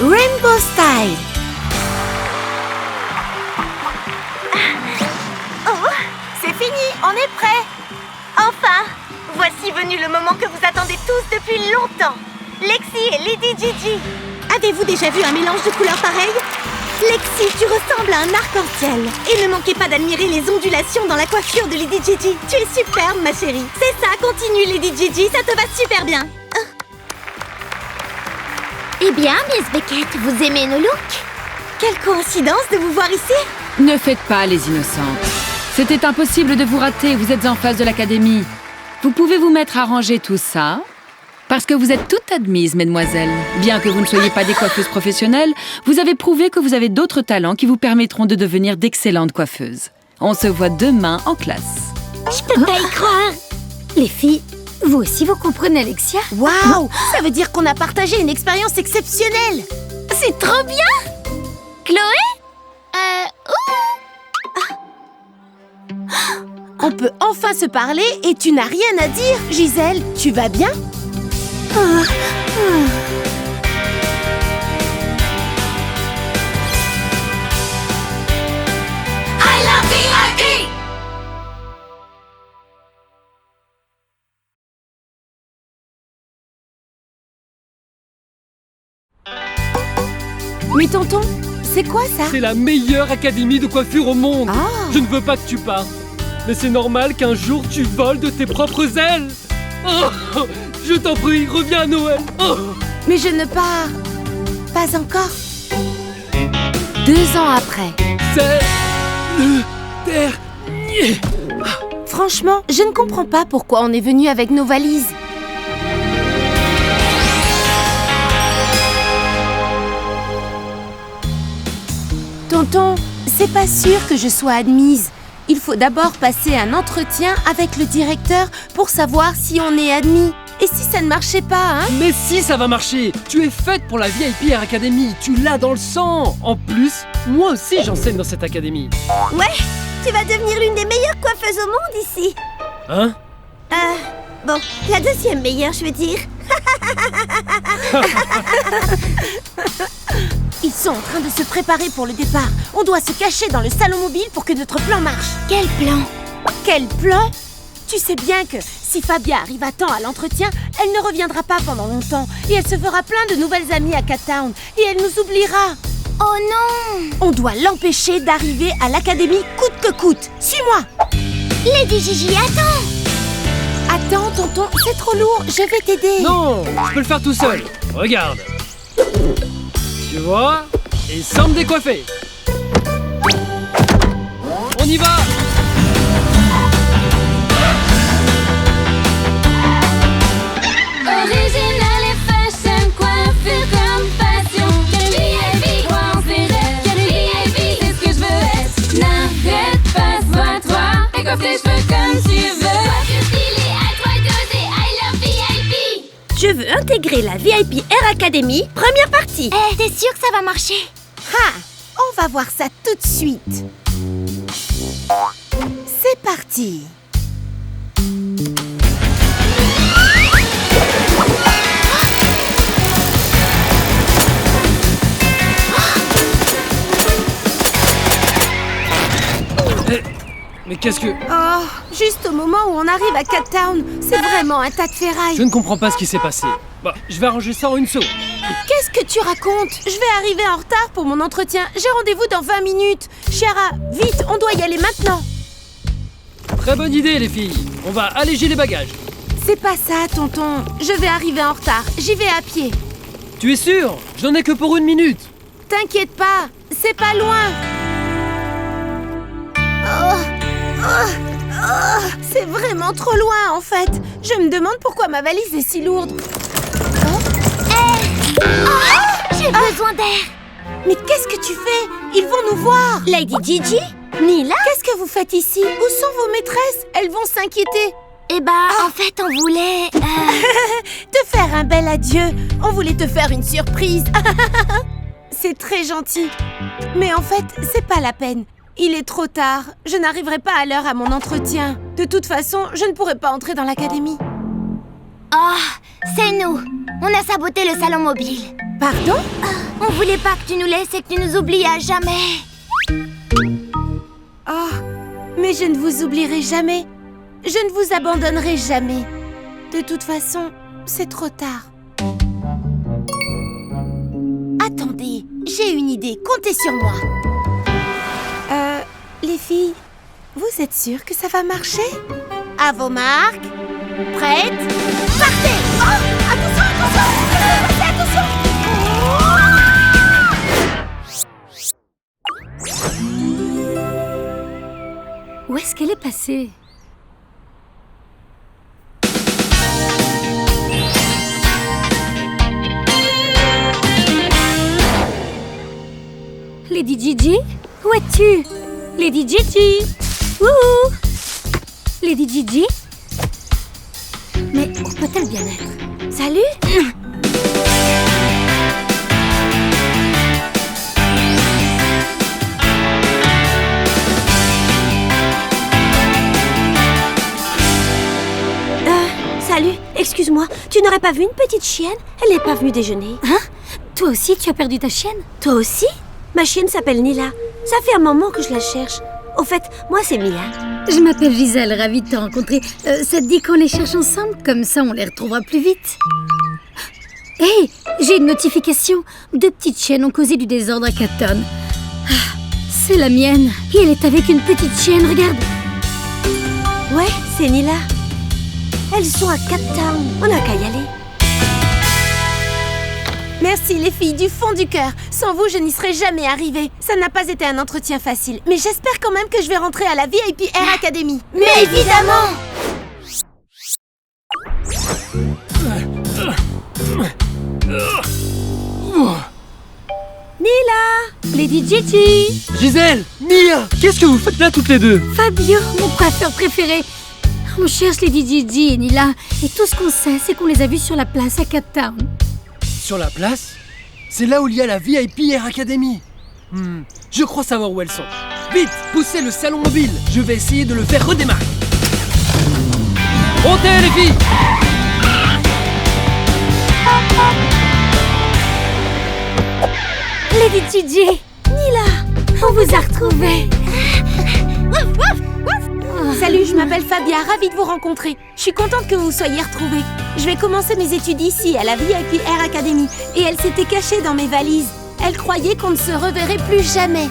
Rainbow Style.
Oh, c'est fini, on est prêt. Enfin, voici venu le moment que vous attendez tous depuis longtemps. Lexi et Lady Gigi. Avez-vous déjà vu un mélange de couleurs pareil? Lexi, tu ressembles à un arc-en-ciel. Et ne manquez pas d'admirer les ondulations dans la coiffure de Lady Gigi. Tu es superbe, ma chérie. C'est ça, continue, Lady Gigi, ça te va super bien.
Eh bien, Miss Beckett, vous aimez nos looks?
Quelle coïncidence de vous voir ici.
Ne faites pas les innocentes. C'était impossible de vous rater, vous êtes en face de l'académie. Vous pouvez vous mettre à ranger tout ça, parce que vous êtes toutes admises, mesdemoiselles. Bien que vous ne soyez pas des coiffeuses professionnelles, vous avez prouvé que vous avez d'autres talents qui vous permettront de devenir d'excellentes coiffeuses. On se voit demain en classe.
Je peux pas y croire.
Les filles, vous aussi vous comprenez Alexia?
Waouh! Ça veut dire qu'on a partagé une expérience exceptionnelle.
C'est trop bien. Chloé?
On peut enfin se parler et tu n'as rien à dire. Gisèle, tu vas bien?
I love VIP!
Mais tonton, c'est quoi ça?
C'est la meilleure académie de coiffure au monde.
Ah.
Je ne veux pas que tu partes. Mais c'est normal qu'un jour tu voles de tes propres ailes. Oh, je t'en prie, reviens à Noël. Oh.
Mais je ne pars pas encore. 2 ans après.
C'est le dernier.
Franchement, je ne comprends pas pourquoi on est venu avec nos valises. Tonton, c'est pas sûr que je sois admise. Il faut d'abord passer un entretien avec le directeur pour savoir si on est admis. Et si ça ne marchait pas, hein?
Mais si, ça va marcher. Tu es faite pour la VIP Air Academy. Tu l'as dans le sang. En plus, moi aussi j'enseigne dans cette académie.
Ouais, tu vas devenir l'une des meilleures coiffeuses au monde ici.
Hein?
Bon, la deuxième meilleure, je veux dire.
Ils sont en train de se préparer pour le départ. On doit se cacher dans le salon mobile pour que notre plan marche.
Quel plan?
Quel plan? Tu sais bien que si Fabia arrive à temps à l'entretien, elle ne reviendra pas pendant longtemps et elle se fera plein de nouvelles amies à Cat Town et elle nous oubliera.
Oh non!
On doit l'empêcher d'arriver à l'académie coûte que coûte. Suis-moi!
Lady Gigi, attends!
Attends, tonton, c'est trop lourd, je vais t'aider.
Non, je peux le faire tout seul. Regarde. Tu vois? Et sans me décoiffer. On y va!
Original et fashion, coiffure comme passion. VIP, pense les rêves. VIP, c'est ce que je veux être. N'arrête pas, sois-toi. Et coiffe tes cheveux comme tu veux. Coiffure stylée, à toi d'oser. I love VIP.
Je veux intégrer la VIP Air Academy, première partie.
T'es sûre que ça va marcher?
Ha! On va voir ça tout de suite. C'est parti.
Mais qu'est-ce que...
Oh, juste au moment où on arrive à Cat Town, c'est vraiment un tas de ferraille.
Je ne comprends pas ce qui s'est passé. Bah, je vais arranger ça en une seconde.
Qu'est-ce que tu racontes? Je vais arriver en retard pour mon entretien. J'ai rendez-vous dans 20 minutes. Chiara, vite, on doit y aller maintenant.
Très bonne idée, les filles. On va alléger les bagages.
C'est pas ça, tonton. Je vais arriver en retard. J'y vais à pied.
Tu es sûr? J'en ai que pour 1 minute.
T'inquiète pas, c'est pas loin. C'est vraiment trop loin, en fait. Je me demande pourquoi ma valise est si lourde.
J'ai besoin d'air.
Mais qu'est-ce que tu fais? Ils vont nous voir.
Lady Gigi? Nila?
Qu'est-ce que vous faites ici? Où sont vos maîtresses? Elles vont s'inquiéter.
Eh ben, en fait, on voulait...
Te faire un bel adieu. On voulait te faire une surprise. C'est très gentil. Mais en fait, c'est pas la peine. Il est trop tard. Je n'arriverai pas à l'heure à mon entretien. De toute façon, je ne pourrai pas entrer dans l'académie.
Oh, c'est nous. On a saboté le salon mobile.
Pardon?
On voulait pas que tu nous laisses et que tu nous oublies à jamais.
Oh, mais je ne vous oublierai jamais. Je ne vous abandonnerai jamais. De toute façon, c'est trop tard. Attendez, j'ai une idée. Comptez sur moi. Les filles, vous êtes sûres que ça va marcher? À vos marques. Prêtes? Partez! Oh! Attention, attention! Attention!
Où est-ce qu'elle est passée? Lady Gigi? Où es-tu? Lady Gigi! Wouhou! Lady Gigi? Mais où peut-elle bien être?
Salut!
Salut, excuse-moi, tu n'aurais pas vu une petite chienne? Elle n'est pas venue déjeuner.
Hein? Toi aussi, tu as perdu ta chienne?
Toi aussi? Ma chienne s'appelle Nila. Ça fait un moment que je la cherche. Au fait, moi c'est Mila.
Je m'appelle Gisèle, ravie de te rencontrer. Ça te dit qu'on les cherche ensemble? Comme ça, on les retrouvera plus vite. Hé, j'ai une notification. 2 petites chiennes ont causé du désordre à Caton. C'est la mienne. Et elle est avec une petite chienne, regarde.
Ouais, c'est Nila. Elles sont à Cat Town. On n'a qu'à y aller.
Merci les filles, du fond du cœur. Sans vous, je n'y serais jamais arrivée. Ça n'a pas été un entretien facile. Mais j'espère quand même que je vais rentrer à la VIP Air Academy.
Mais évidemment!
Nila!
Lady Gigi!
Gisèle! Mia! Qu'est-ce que vous faites là toutes les deux?
Fabio, mon coiffeur préféré. On cherche Lady Gigi et Nila. Et tout ce qu'on sait, c'est qu'on les a vus sur la place à Cat Town.
Sur la place? C'est là où il y a la VIP Air Academy. Je crois savoir où elles sont. Vite, poussez le salon mobile. Je vais essayer de le faire redémarrer. Montez les filles!
Lady Gigi!
Nila!
On vous a retrouvés.
Salut, je m'appelle Fabia, ravie de vous rencontrer. Je suis contente que vous soyez retrouvés. Je vais commencer mes études ici, à la VIP Air Academy. Et elle s'était cachée dans mes valises. Elle croyait qu'on ne se reverrait plus jamais.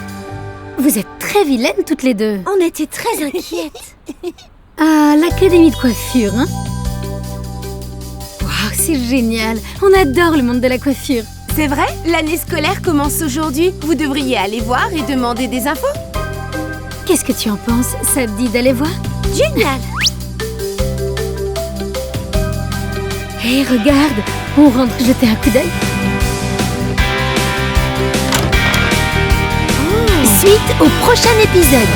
Vous êtes très vilaines toutes les deux.
On était très inquiètes.
Ah, l'académie de coiffure, hein? Waouh, c'est génial. On adore le monde de la coiffure.
C'est vrai? L'année scolaire commence aujourd'hui. Vous devriez aller voir et demander des infos.
Qu'est-ce que tu en penses? Ça te dit d'aller voir?
Génial!
Hé, regarde! On rentre jeter un coup d'œil.
Suite au prochain épisode.